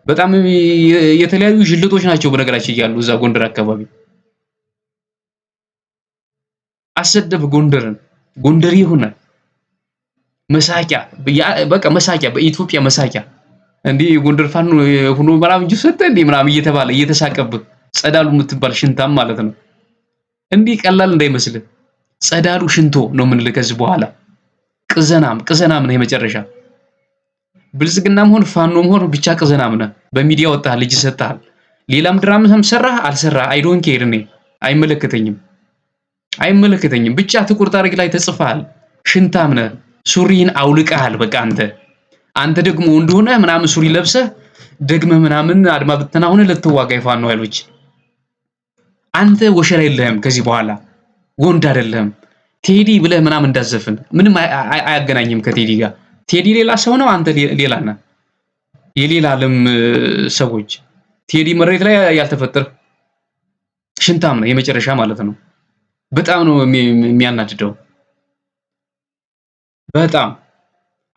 በጣም የተለያዩ ጅልጦች ናቸው በነገራችን ያሉ እዛ ጎንደር አካባቢ። አሰደብ ጎንደርን ጎንደር ይሁን መሳቂያ በቃ መሳቂያ በኢትዮጵያ መሳቂያ እንዴ ጎንደር ፋኖ ሆኖ ምናምን እንጂ ሰጠ እንዴ ምናምን እየተባለ እየተሳቀብህ ጸዳሉ የምትባል ሽንታም ማለት ነው። እንዲህ ቀላል እንዳይመስልህ። ጸዳሉ ሽንቶ ነው የምንልህ ከዚህ በኋላ። ቅዘናም ነው የመጨረሻ። ብልጽግናም ሆነ ፋኖም ሆነ ብቻ ቅዘናም ነው። በሚዲያ ወጣህ፣ ልጅ ሰጣህ። ሌላም ድራማም ሰራህ አልሰራህ አይ ዶንት ኬር። እኔ አይመለከተኝም። ብቻ ጥቁር ታሪክ ላይ ተጽፈሃል። ሽንታም ነህ። ሱሪን አውልቀሃል። በቃ አንተ ደግሞ እንደሆነ ምናምን ሱሪ ለብሰህ ደግመህ ምናምን አድማ ብተና ሆነ ለተዋጋ የፋኖ ኃይሎች አንተ ወሸራ የለህም። ከዚህ በኋላ ወንድ አይደለም። ቴዲ ብለህ ምናምን እንዳዘፍን ምንም አያገናኝም ከቴዲ ጋር። ቴዲ ሌላ ሰው ነው፣ አንተ ሌላ ነህ። የሌላ ዓለም ሰዎች። ቴዲ መሬት ላይ ያልተፈጠረ ሽንታም ነው የመጨረሻ ማለት ነው። በጣም ነው የሚያናድደው። በጣም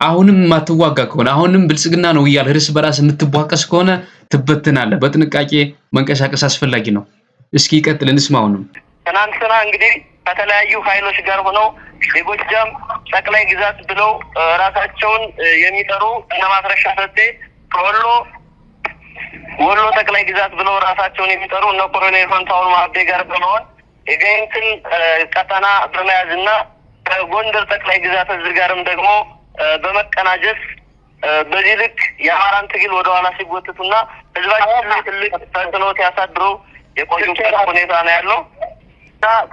አሁንም ማትዋጋ ከሆነ አሁንም ብልጽግና ነው እያል እርስ በራስ የምትቧቀስ ከሆነ ትበትናለህ። በጥንቃቄ መንቀሳቀስ አስፈላጊ ነው። እስኪ ቀጥል እንስማውንም። ትናንትና እንግዲህ ከተለያዩ ኃይሎች ጋር ሆነው የጎጃም ጠቅላይ ግዛት ብለው ራሳቸውን የሚጠሩ እነ ማስረሻ ሰጤ ከወሎ ወሎ ጠቅላይ ግዛት ብለው ራሳቸውን የሚጠሩ እነ ኮሎኔል ፈንታውን ማህዴ ጋር በመሆን የጋይንትን ቀጠና በመያዝና ከጎንደር ጠቅላይ ግዛት እዚህ ጋርም ደግሞ በመቀናጀት በዚህ ልክ የአማራን ትግል ወደ ኋላ ሲጎትቱና ህዝባችን ላይ ትልቅ ተጽዕኖ ሲያሳድሩ የቆዩበት ሁኔታ ነው ያለው።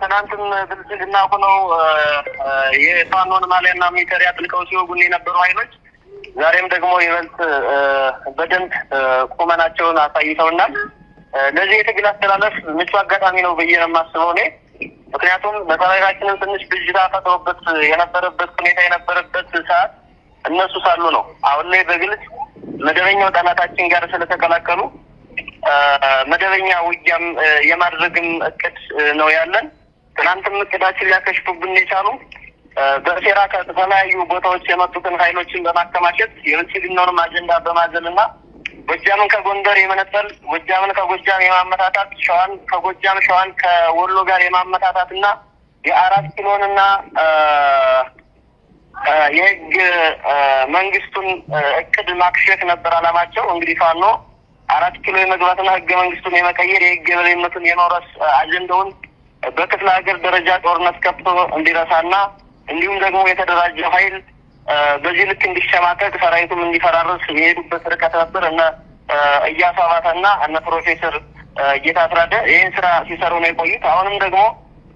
ትናንትም ብልጽግና ሆነው የፋኖን ማሊያና ሚሊተሪ አጥልቀው ሲወጉን የነበሩ ኃይሎች ዛሬም ደግሞ ይበልጥ በደንብ ቁመናቸውን አሳይተውናል። ለዚህ የትግል አስተላለፍ ምቹ አጋጣሚ ነው ብዬ ነው የማስበው እኔ። ምክንያቱም በሰራዊታችንም ትንሽ ብዥታ ፈጥሮበት የነበረበት ሁኔታ የነበረበት ሰዓት እነሱ ሳሉ ነው። አሁን ላይ በግልጽ መደበኛው ጠላታችን ጋር ስለተቀላቀሉ መደበኛ ውጊያም የማድረግም እቅድ ነው ያለን። ትናንትም እቅዳችን ሊያከሽፉብን የቻሉ በሴራ ከተለያዩ ቦታዎች የመጡትን ኃይሎችን በማከማቸት የብልጽግናውንም አጀንዳ በማዘልና ጎጃምን ከጎንደር የመነጠል ጎጃምን ከጎጃም የማመታታት ሸዋን ከጎጃም ሸዋን ከወሎ ጋር የማመታታትና የአራት ኪሎንና የህግ መንግስቱን እቅድ ማክሸፍ ነበር አላማቸው። እንግዲህ ፋኖ 4 ኪሎ የመግባትና ህገ መንግስቱን የመቀየር የህግ የበላይነቱን የመውረስ አጀንዳውን በክፍለ ሀገር ደረጃ ጦርነት ከፍቶ እንዲረሳና እንዲሁም ደግሞ የተደራጀ ኃይል በዚህ ልክ እንዲሸማቀቅ ሰራዊቱም እንዲፈራረስ የሄዱበት ርቀት ነበር። እነ ኢያሱ አባተና እነ ፕሮፌሰር ጌታስራደ ይህን ስራ ሲሰሩ ነው የቆዩት። አሁንም ደግሞ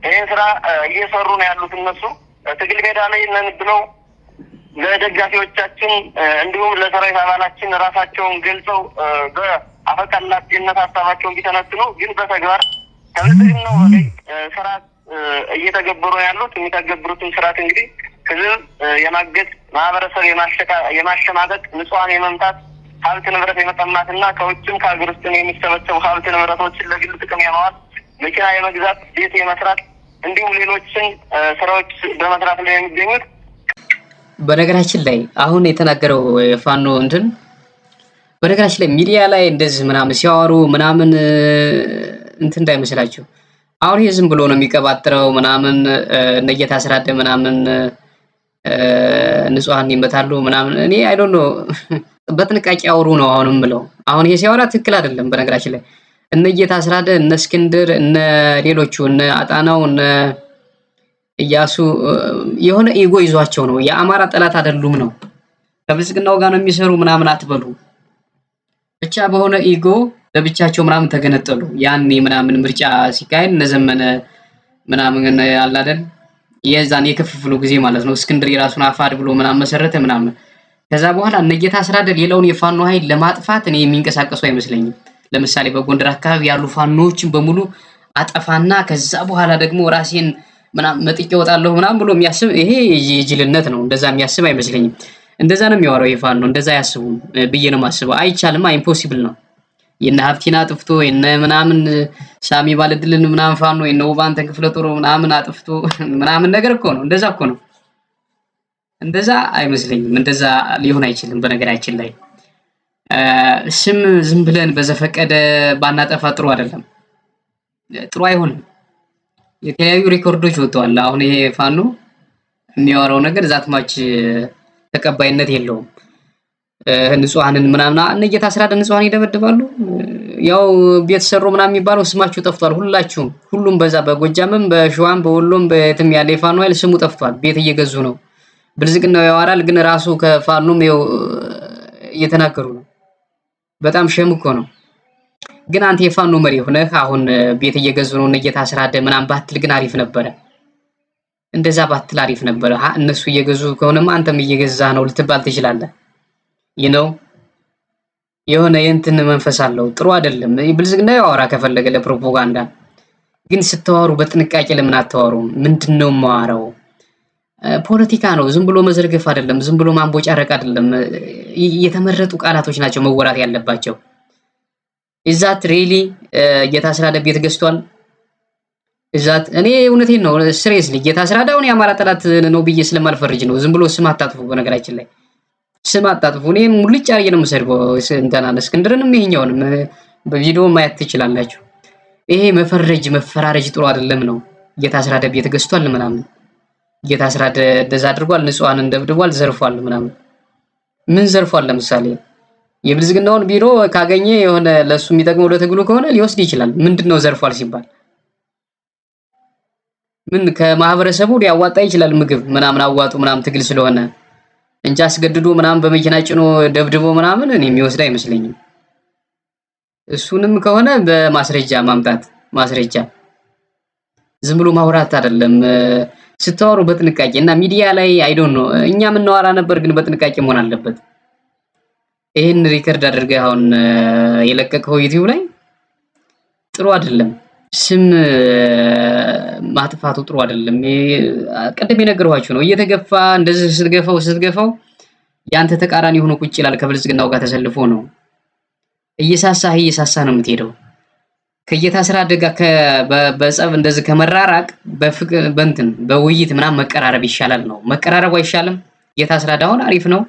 ይህን ስራ እየሰሩ ነው ያሉት። እነሱ ትግል ሜዳ ላይ ነን ብለው ለደጋፊዎቻችን እንዲሁም ለሰራዊት አባላችን ራሳቸውን ገልጸው በአፈቀላጤነት ሀሳባቸውን ቢተነትኑ ግን በተግባር ከብልጽግናው በላይ ስራ እየተገበሩ ያሉት። የሚተገብሩትን ስርዓት እንግዲህ ህዝብ የማገድ ማህበረሰብ የማሸማቀቅ ንጹሃን የመምታት ሀብት ንብረት የመቀማትና ከውጭም ከሀገር ውስጥ የሚሰበሰቡ ሀብት ንብረቶችን ለግል ጥቅም የማዋል መኪና የመግዛት ቤት የመስራት እንዲሁም ሌሎችን ስራዎች በመስራት ላይ የሚገኙት። በነገራችን ላይ አሁን የተናገረው ፋኖ በነገራችን ላይ ሚዲያ ላይ እንደዚህ ምናምን ሲያወሩ ምናምን እንዳይመስላችሁ። አሁን ይሄ ዝም ብሎ ነው የሚቀባጥረው ምናምን እነጌታ አስራደ ምናምን ንጹሃን ይመታሉ ምናምን። እኔ አይ ዶንት ኖ በጥንቃቄ አውሩ ነው አሁንም ብለው። አሁን ይሄ ሲያወራ ትክክል አይደለም። በነገራችን ላይ እነጌታ አስራደ እነ እስክንድር እነ ሌሎቹ እነ አጣናው እነ ኢያሱ የሆነ ኢጎ ይዟቸው ነው። የአማራ ጠላት አይደሉም ነው። ከብልጽግናው ጋር ነው የሚሰሩ ምናምን አትበሉ። ብቻ በሆነ ኢጎ ለብቻቸው ምናምን ተገነጠሉ። ያኔ ምናምን ምርጫ ሲካሄድ እነዘመነ ምናምን አለ አይደል? የዛን የክፍፍሉ ጊዜ ማለት ነው። እስክንድር የራሱን አፋድ ብሎ ምናምን መሰረተ ምናምን። ከዛ በኋላ እነጌታ አስራደ ሌላውን የፋኖ ኃይል ለማጥፋት እኔ የሚንቀሳቀሱ አይመስለኝም። ለምሳሌ በጎንደር አካባቢ ያሉ ፋኖዎችን በሙሉ አጠፋና ከዛ በኋላ ደግሞ ራሴን ምናምን መጥቄ ወጣለሁ ምናምን ብሎ የሚያስብ ይሄ የጅልነት ነው። እንደዛ የሚያስብ አይመስለኝም። እንደዛ ነው የሚያወራው የፋኖ። እንደዛ ያስቡም ብዬ ነው የማስበው። አይቻልም፣ ኢምፖሲብል ነው። የነ ሀብቲና አጥፍቶ የነ ምናምን ሳሚ ባለድልን ምናምን ፋኖ የነ ውባንተ ክፍለ ጦር ምናምን አጥፍቶ ምናምን ነገር እኮ ነው። እንደዛ እኮ ነው። እንደዛ አይመስለኝም። እንደዛ ሊሆን አይችልም። በነገራችን ላይ ስም ዝም ብለን በዘፈቀደ ባናጠፋ ጥሩ አይደለም። ጥሩ አይሆንም። የተለያዩ ሪኮርዶች ወጥተዋል። አሁን ይሄ ፋኖ የሚያወራው ነገር ዛትማች ተቀባይነት የለውም። ንጹሃንን ምናምን እነጌታ አስራደ ንጹሃን ይደበድባሉ። ያው ቤት ሰሩ ምናምን የሚባለው ስማችሁ ጠፍቷል። ሁሉም በዛ በጎጃምም በሸዋም በወሎም በየትም ያለ የፋኖ ኃይል ስሙ ጠፍቷል። ቤት እየገዙ ነው። ብልጽግናው ያወራል፣ ግን ራሱ ከፋኖም ይኸው እየተናገሩ ነው። በጣም ሸም እኮ ነው። ግን አንተ የፋኖ መሪ ሆነህ አሁን ቤት እየገዙ ነው እነጌታ አስራደ ምናምን ባትል ግን አሪፍ ነበረ። እንደዛ ባትል አሪፍ ነበረ። እነሱ እየገዙ ከሆነማ አንተም እየገዛ ነው ልትባል ትችላለህ። ነው የሆነ የእንትን መንፈስ አለው። ጥሩ አይደለም። ብልጽግና ያወራ ከፈለገ ለፕሮፓጋንዳ፣ ግን ስተዋሩ በጥንቃቄ ለምን አተዋሩም? ምንድነው ማዋራው? ፖለቲካ ነው። ዝም ብሎ መዘርገፍ አይደለም። ዝም ብሎ ማንቦጫረቅ አይደለም። የተመረጡ ቃላቶች ናቸው መወራት ያለባቸው። እዛት ሪሊ እየታስራደ ቤት ገዝቷል። እዛት እኔ እውነቴን ነው ሲሪየስሊ እየታስራደ አሁን የአማራ ጠላት ነው ብዬ ስለማልፈርጅ ነው። ዝም ብሎ ስም አታጥፉ። በነገራችን ላይ ስም አጣጥፉ። እኔ ሙልጭ አድርጌ ነው የምሰድበው እንትና እስክንድርንም ይሄኛውንም በቪዲዮ ማየት ትችላላችሁ። ይሄ መፈረጅ መፈራረጅ ጥሩ አይደለም ነው። ጌታ አስራደ ቤት ገዝቷል ምናምን፣ ጌታ አስራደ እንደዛ አድርጓል፣ ንጹሃንን ደብድቧል፣ ዘርፏል ምናምን። ምን ዘርፏል? ለምሳሌ የብልጽግናውን ቢሮ ካገኘ የሆነ ለሱ የሚጠቅመው ለትግሉ ከሆነ ሊወስድ ይችላል። ምንድነው ዘርፏል ሲባል ምን ከማህበረሰቡ ሊያዋጣ ይችላል? ምግብ ምናምን አዋጡ ምናምን ትግል ስለሆነ እንጂ አስገድዶ ምናምን በመኪና ጭኖ ደብድቦ ምናምን እኔ የሚወስድ አይመስለኝም። እሱንም ከሆነ በማስረጃ ማምጣት ማስረጃ፣ ዝም ብሎ ማውራት አይደለም። ስታወሩ በጥንቃቄ እና ሚዲያ ላይ አይዶን ነው እኛ የምናወራ ነበር፣ ግን በጥንቃቄ መሆን አለበት። ይሄን ሪከርድ አድርገህ አሁን የለቀቀው ዩቲዩብ ላይ ጥሩ አይደለም። ስም ማጥፋቱ ጥሩ አይደለም። ቀደም የነገርኋችሁ ነው። እየተገፋ እንደዚህ ስትገፋው ያንተ ተቃራኒ ሆኖ ቁጭ ይላል። ከብልጽግናው ጋር ተሰልፎ ነው እየሳሳ ነው የምትሄደው። ከጌታ ስራ አደጋ በጸብ እንደዚህ ከመራራቅ በፍቅር በእንትን በውይይት ምናምን መቀራረብ ይሻላል ነው። መቀራረቡ አይሻልም? ጌታ ስራ አሁን አሪፍ ነው።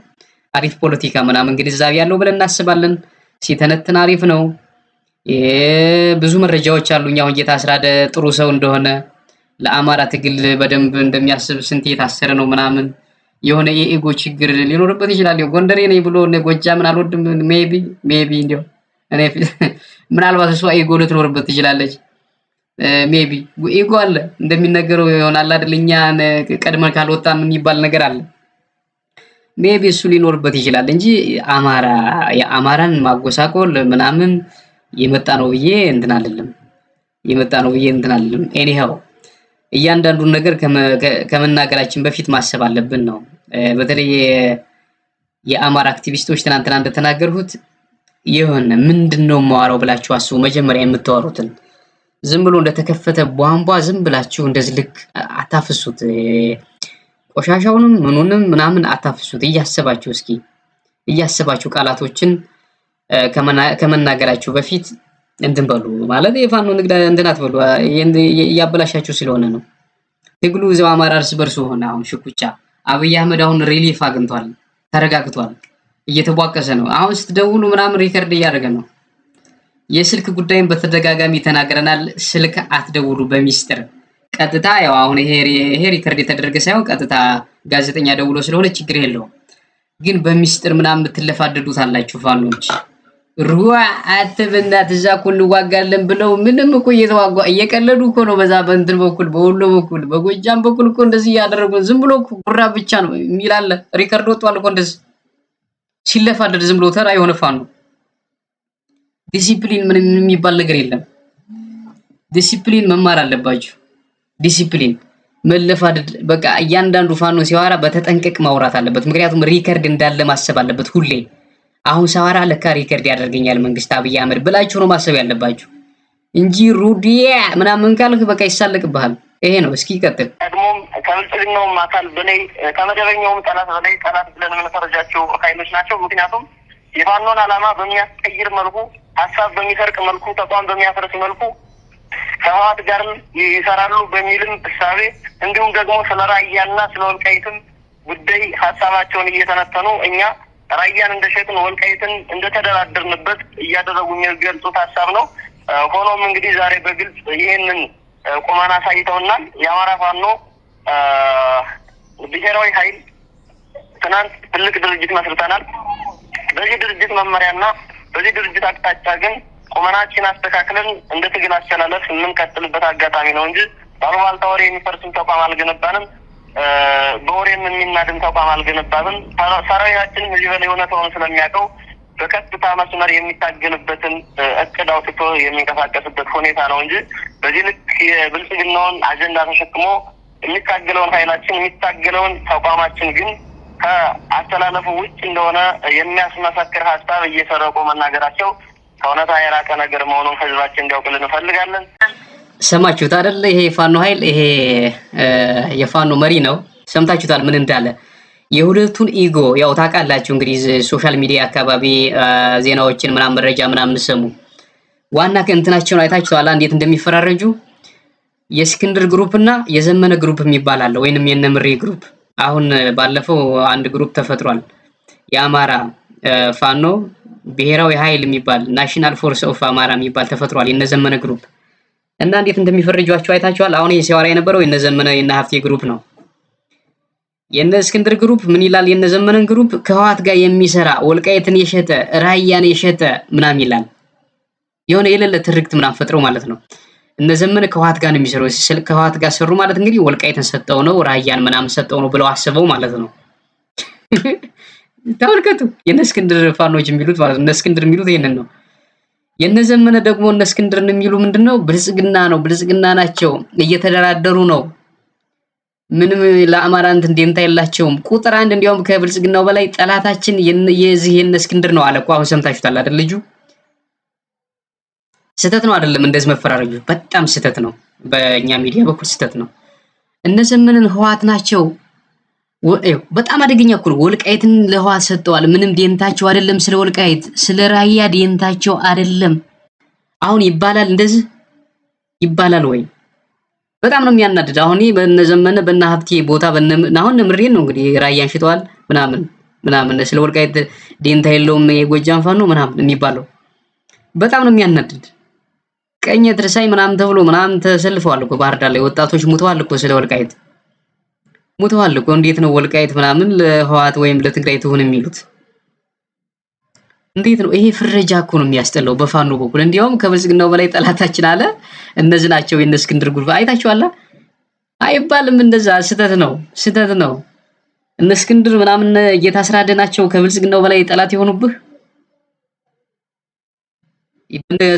አሪፍ ፖለቲካ ምናምን ግንዛቤ ያለው ብለን እናስባለን። ሲተነትን አሪፍ ነው። ብዙ መረጃዎች አሉኝ። አሁን ጌታ አስራደ ጥሩ ሰው እንደሆነ ለአማራ ትግል በደንብ እንደሚያስብ ስንት የታሰረ ነው ምናምን የሆነ የኢጎ ችግር ሊኖርበት ይችላል። ጎንደሬ ነኝ ብሎ ጎጃምን አልወድም ሜቢ እንዲያው እኔ ምናልባት እሷ ኢጎ ልትኖርበት ትችላለች። ሜቢ ኢጎ አለ እንደሚነገረው ይሆናል አይደል? እኛ ቀድመን ካልወጣን የሚባል ነገር አለ። ሜቢ እሱ ሊኖርበት ይችላል እንጂ የአማራን ማጎሳቆል ምናምን የመጣ ነው ብዬ እንትን አይደለም። ኤኒሃው እያንዳንዱን ነገር ከመናገራችን በፊት ማሰብ አለብን ነው። በተለይ የአማራ አክቲቪስቶች ትናንትና እንደተናገርሁት የሆነ ምንድነው ማዋራው ብላችሁ አስቡ። መጀመሪያ የምታወሩትን ዝም ብሎ እንደተከፈተ ቧንቧ ዝም ብላችሁ እንደዚህ ልክ አታፍሱት። ቆሻሻውንም ምኑንም ምናምን አታፍሱት። እያሰባችሁ ቃላቶችን ከመናገራችሁ በፊት እንትን በሉ። ማለት የፋኖ ንግድ እንትን አትበሉ። እያበላሻችሁ ስለሆነ ነው። ትግሉ እዛው አማራ እርስ በርሱ ሆነ። አሁን ሽኩቻ አብይ አህመድ አሁን ሪሊፍ አግኝቷል፣ ተረጋግቷል፣ እየተቧቀሰ ነው። አሁን ስትደውሉ ምናምን ሪከርድ እያደረገ ነው። የስልክ ጉዳይን በተደጋጋሚ ተናግረናል። ስልክ አትደውሉ በሚስጥር ቀጥታ። ያው አሁን ይሄ ሪከርድ የተደረገ ሳይሆን ቀጥታ ጋዜጠኛ ደውሎ ስለሆነ ችግር የለውም። ግን በሚስጥር ምናምን የምትለፋደዱት አላችሁ ፋኖች። ሩዋ አትብና እዛ እኮ እንዋጋለን ብለው ምንም እኮ እየቀለዱ እኮ ነው። በዛ በእንትን በኩል በወሎ በኩል በጎጃም በኩል እኮ እንደዚህ እያደረጉ ዝም ብሎ ጉራ ብቻ ነው የሚላለ። ሪከርድ ወጥቷል እኮ እንደዚህ ሲለፋደድ ዝም ብሎ ተራ የሆነ ፋኖ። ዲሲፕሊን ምን የሚባል ነገር የለም። ዲሲፕሊን መማር አለባችሁ። ዲሲፕሊን መለፋደድ በቃ እያንዳንዱ ፋኖ ሲያወራ በተጠንቀቅ ማውራት አለበት። ምክንያቱም ሪከርድ እንዳለ ማሰብ አለበት ሁሌ። አሁን ሳወራ ለካ ሪከርድ ያደርገኛል መንግስት አብይ አህመድ ብላችሁ ነው ማሰብ ያለባችሁ እንጂ ሩዲያ ምናምን ካልክ በቃ ይሳለቅብሃል። ይሄ ነው። እስኪ ቀጥል። ደግሞም ከብልጽግናውም አካል በላይ ከመደበኛውም ጠላት በላይ ጠላት ብለን የምንፈርጃቸው ኃይሎች ናቸው። ምክንያቱም የፋኖን ዓላማ በሚያስቀይር መልኩ፣ ሀሳብ በሚሰርቅ መልኩ፣ ተቋም በሚያፈርስ መልኩ ከህወሓት ጋርም ይሰራሉ በሚልም እሳቤ እንዲሁም ደግሞ ስለ ራያና ስለ ወልቃይትም ጉዳይ ሀሳባቸውን እየተነተኑ እኛ ራያን እንደሸጥን ወልቃይትን እንደተደራደርንበት እያደረጉ የሚገልጹት ሀሳብ ነው። ሆኖም እንግዲህ ዛሬ በግልጽ ይህንን ቁመና አሳይተውናል። የአማራ ፋኖ ብሔራዊ ኃይል ትናንት ትልቅ ድርጅት መስርተናል። በዚህ ድርጅት መመሪያና በዚህ ድርጅት አቅጣጫ ግን ቁመናችን አስተካክለን እንደ ትግል አስተላለፍ የምንቀጥልበት አጋጣሚ ነው እንጂ ባሉባልታ ወሬ የሚፈርስም ተቋም አልገነባንም። በወሬም የሚናድም ተቋም አልገነባንም። ሰራዊታችን እዚህ በላይ እውነታውን ስለሚያውቀው በቀጥታ መስመር የሚታገልበትን እቅድ አውጥቶ የሚንቀሳቀስበት ሁኔታ ነው እንጂ በዚህ ልክ የብልጽግናውን አጀንዳ ተሸክሞ የሚታገለውን ኃይላችን የሚታገለውን ተቋማችን ግን ከአስተላለፉ ውጭ እንደሆነ የሚያስመሰክር ሀሳብ እየሰረቁ መናገራቸው ከእውነታ የራቀ ነገር መሆኑን ህዝባችን እንዲያውቅልን እንፈልጋለን። ሰማችሁት አይደል? ይሄ የፋኖ ኃይል ይሄ የፋኖ መሪ ነው። ሰምታችሁታል ምን እንዳለ። የሁለቱን ኢጎ ያው ታውቃላችሁ እንግዲህ ሶሻል ሚዲያ አካባቢ ዜናዎችን ምናምን መረጃ ምናምን ሰሙ ዋና ከእንትናቸውን አይታችኋል እንዴት እንደሚፈራረጁ። የእስክንድር ግሩፕ እና የዘመነ ግሩፕ የሚባል አለ፣ ወይንም የነምሬ ግሩፕ። አሁን ባለፈው አንድ ግሩፕ ተፈጥሯል። የአማራ ፋኖ ብሔራዊ ኃይል የሚባል ናሽናል ፎርስ ኦፍ አማራ የሚባል ተፈጥሯል። የነዘመነ ግሩፕ እና እንዴት እንደሚፈርጇቸው አይታችኋል። አሁን ሲያወራ የነበረው የነዘመነ የነሀፍቴ ግሩፕ ነው። የነ እስክንድር ግሩፕ ምን ይላል? የነዘመነን ግሩፕ ከህወሓት ጋር የሚሰራ ወልቃይትን የሸጠ ራያን የሸጠ ምናምን ይላል። የሆነ የሌለ ትርክት ምናምን ፈጥረው ማለት ነው። እነዘመነ ከህወሓት ጋር ነው የሚሰራው። ከህወሓት ጋር ሰሩ ማለት እንግዲህ ወልቃይትን ሰጠው ነው ራያን ምናምን ሰጠው ነው ብለው አስበው ማለት ነው። ተመልከቱ የነ እስክንድር ፋኖች የሚሉት ማለት ነው። እነ እስክንድር የሚሉት ይሄንን ነው። የነዘመነ ደግሞ እነ እስክንድርን የሚሉ ምንድነው? ብልጽግና ነው፣ ብልጽግና ናቸው፣ እየተደራደሩ ነው። ምንም ለአማራ እንትን ደንታ የላቸውም። ቁጥር አንድ እንዲያውም ከብልጽግናው በላይ ጠላታችን የዚህ የነ እስክንድር ነው አለ እኮ። አሁን ሰምታችሁታል አይደል? ልጁ ስህተት ነው አይደለም? እንደዚህ መፈራረጁ በጣም ስህተት ነው። በእኛ ሚዲያ በኩል ስህተት ነው። እነዘመነን ህወሓት ናቸው። በጣም አደገኛ እኮ ነው። ወልቃይትን ለህወሓት ሰጠዋል። ምንም ደንታቸው አይደለም። ስለ ወልቃይት ስለ ራያ ደንታቸው አይደለም። አሁን ይባላል እንደዚህ ይባላል ወይ? በጣም ነው የሚያናድድ። አሁን በነዘመነ በነሀብቴ ቦታ አሁን ምሬን ነው እንግዲህ ራያን ሽተዋል ምናምን ስለ ወልቃይት ደንታ የለውም የጎጃም ፋኖ ምናምን የሚባለው በጣም ነው የሚያናድድ። ቀኝ ትርሳይ ምናምን ተብሎ ምናምን ተሰልፈዋል እኮ ባህር ዳር ላይ ወጣቶች ሙተዋል እኮ ስለ ወልቃይት ሙተዋል እኮ። እንዴት ነው ወልቃይት ምናምን ለህወሓት ወይም ለትግራይ ትሁን የሚሉት? እንዴት ነው ይሄ? ፍረጃ እኮ ነው የሚያስጠላው በፋኖ በኩል። እንዲያውም ከብልጽግናው በላይ ጠላታችን አለ እነዚህ ናቸው የነ እስክንድር ጉልባ አይታችኋል አይባልም። እንደዛ ስህተት ነው፣ ስህተት ነው። እነ እስክንድር ምናምን እየታስራደ ናቸው ከብልጽግናው በላይ ጠላት የሆኑብህ።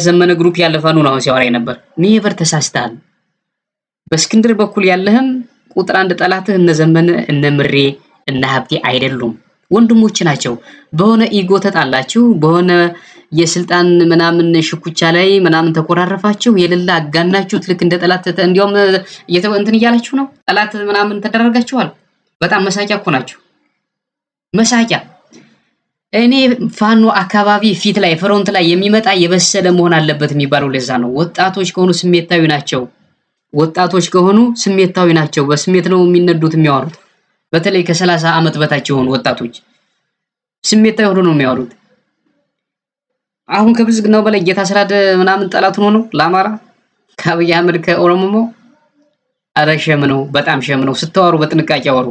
ዘመነ ግሩፕ ያለ ፋኖ ነው ሲያወራ ነበር። ኔቨር ተሳስተሃል። በእስክንድር በኩል ያለህም ቁጥር አንድ ጠላትህ እነ ዘመነ እነ ምሬ እነ ሀብቴ አይደሉም፣ ወንድሞች ናቸው። በሆነ ኢጎ ተጣላችሁ፣ በሆነ የስልጣን ምናምን ሽኩቻ ላይ ምናምን ተኮራረፋችሁ፣ የሌላ አጋናችሁት። ልክ እንደ ጠላት እንዲያውም እንትን እያላችሁ ነው። ጠላት ምናምን ተደረጋችኋል። በጣም መሳቂያ እኮ ናችሁ፣ መሳቂያ። እኔ ፋኖ አካባቢ ፊት ላይ ፍሮንት ላይ የሚመጣ የበሰለ መሆን አለበት የሚባለው ለዛ ነው። ወጣቶች ከሆኑ ስሜታዊ ናቸው። ወጣቶች ከሆኑ ስሜታዊ ናቸው። በስሜት ነው የሚነዱት የሚያወሩት። በተለይ ከ30 ዓመት በታች የሆኑ ወጣቶች ስሜታዊ ሆኖ ነው የሚያወሩት። አሁን ከብልጽግናው በላይ እየታስራደ ምናምን ጠላት ሆኖ ነው ለአማራ ከአብይ አህመድ ከኦሮሞ። ኧረ ሸም ነው፣ በጣም ሸም ነው። ስትዋሩ በጥንቃቄ አወሩ።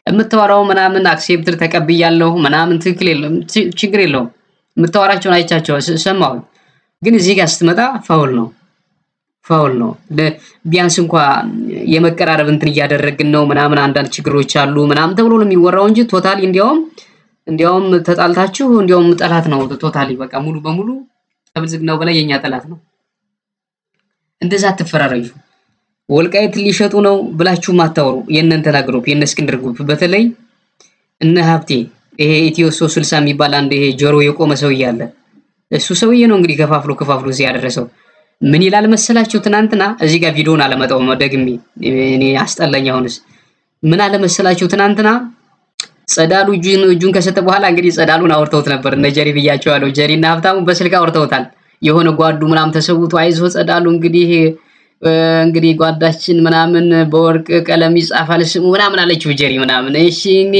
የምታወራው ምናምን አክሴፕትድ ተቀብያለሁ ምናምን ትክክል የለም፣ ችግር የለውም። የምታወራቸውን አይቻቸው ሰማሁ። ግን እዚህ ጋር ስትመጣ ፋውል ነው፣ ፋውል ነው። ቢያንስ እንኳን የመቀራረብ እንትን እያደረግን ነው ምናምን አንዳንድ ችግሮች አሉ ምናምን ተብሎ ነው የሚወራው እንጂ ቶታሊ እንዲያውም ተጣልታችሁ እንዲያውም ጠላት ነው ቶታሊ። በቃ ሙሉ በሙሉ ከብልጽግናው በላይ የኛ ጠላት ነው። እንደዛ አትፈራረጁ። ወልቃይት ሊሸጡ ነው ብላችሁ ማታወሩ የእነንተና ግሩፕ የነ እስክንድር ግሩፕ በተለይ እነ ሀብቴ ይሄ ኢትዮ 360 የሚባል አንድ ይሄ ጆሮ የቆመ ሰውዬ አለ። እሱ ሰውዬ ነው እንግዲህ ከፋፍሎ እዚህ ያደረሰው። ምን ይላል መሰላችሁ? ትናንትና እዚህ ጋር ቪዲዮውን አለመጣው ደግሜ እኔ አስጠላኝ። አሁንስ ምን አለ መሰላችሁ? ትናንትና ጸዳሉ እጁን ከሰጠ በኋላ እንግዲህ ጸዳሉን አውርተውት ነበር እነ ጀሪ ብያቸዋለሁ። ጀሪና ሀብታሙ በስልክ አውርተውታል። የሆነ ጓዱ ምናምን ተሰውቶ አይዞ ጸዳሉ እንግዲህ ጓዳችን ምናምን በወርቅ ቀለም ይጻፋል ስሙ ምናምን አለችው ጀሪ ምናምን። እሺ እኔ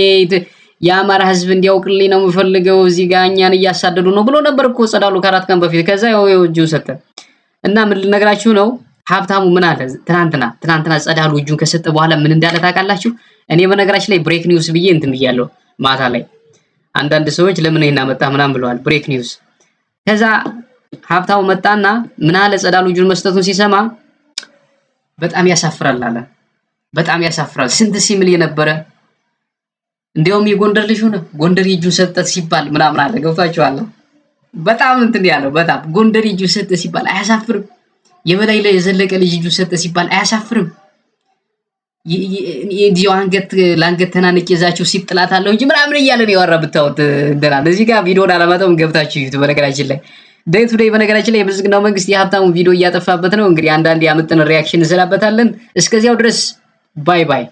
የአማራ ህዝብ እንዲያውቅልኝ ነው የምፈልገው እዚህ ጋር እኛን እያሳደዱ ነው ብሎ ነበር እኮ ጸዳሉ ከአራት ቀን በፊት። ከዛ እጁን ሰጠ እና ምን ልነግራችሁ ነው? ሀብታሙ ምን አለ ትናንትና ጸዳሉ እጁን ከሰጠ በኋላ ምን እንዳለ ታውቃላችሁ? እኔ በነገራችን ላይ ብሬክ ኒውስ ብዬ እንትን ብያለሁ ማታ ላይ። አንዳንድ ሰዎች ለምን ይሄን አመጣ ምናምን ብለዋል። ብሬክ ኒውስ። ከዛ ሀብታሙ መጣና ምን አለ? ጸዳሉ እጁን መስጠቱን ሲሰማ በጣም ያሳፍራል አለ። በጣም ያሳፍራል። ስንት ሲምል የነበረ እንዲያውም የጎንደር ልጅ ሆነ ጎንደር እጁን ሰጠ ሲባል ምናምን አለ። ገብታችኋል? በጣም እንትን ያለው በጣም ጎንደር እጁን ሰጠ ሲባል አያሳፍርም? የበላይ ላይ የዘለቀ ልጅ እጁን ሰጠ ሲባል አያሳፍርም? የዲዮ አንገት ለአንገት ተናንቄ ይዛችሁ ሲጥላት አለው እንጂ ምናምን እያለ ነው ያወራ። ብታውት እንደና እዚህ ጋር ቪዲዮን አላመጣውም ገብታችሁ ይዩት። በነገራችን ላይ ዴይ ቱ ዴይ በነገራችን ላይ የብልጽግናው መንግስት የሀብታሙ ቪዲዮ እያጠፋበት ነው። እንግዲህ አንዳንድ ያመጣን ሪአክሽን እንሰራበታለን። እስከዚያው ድረስ ባይ ባይ።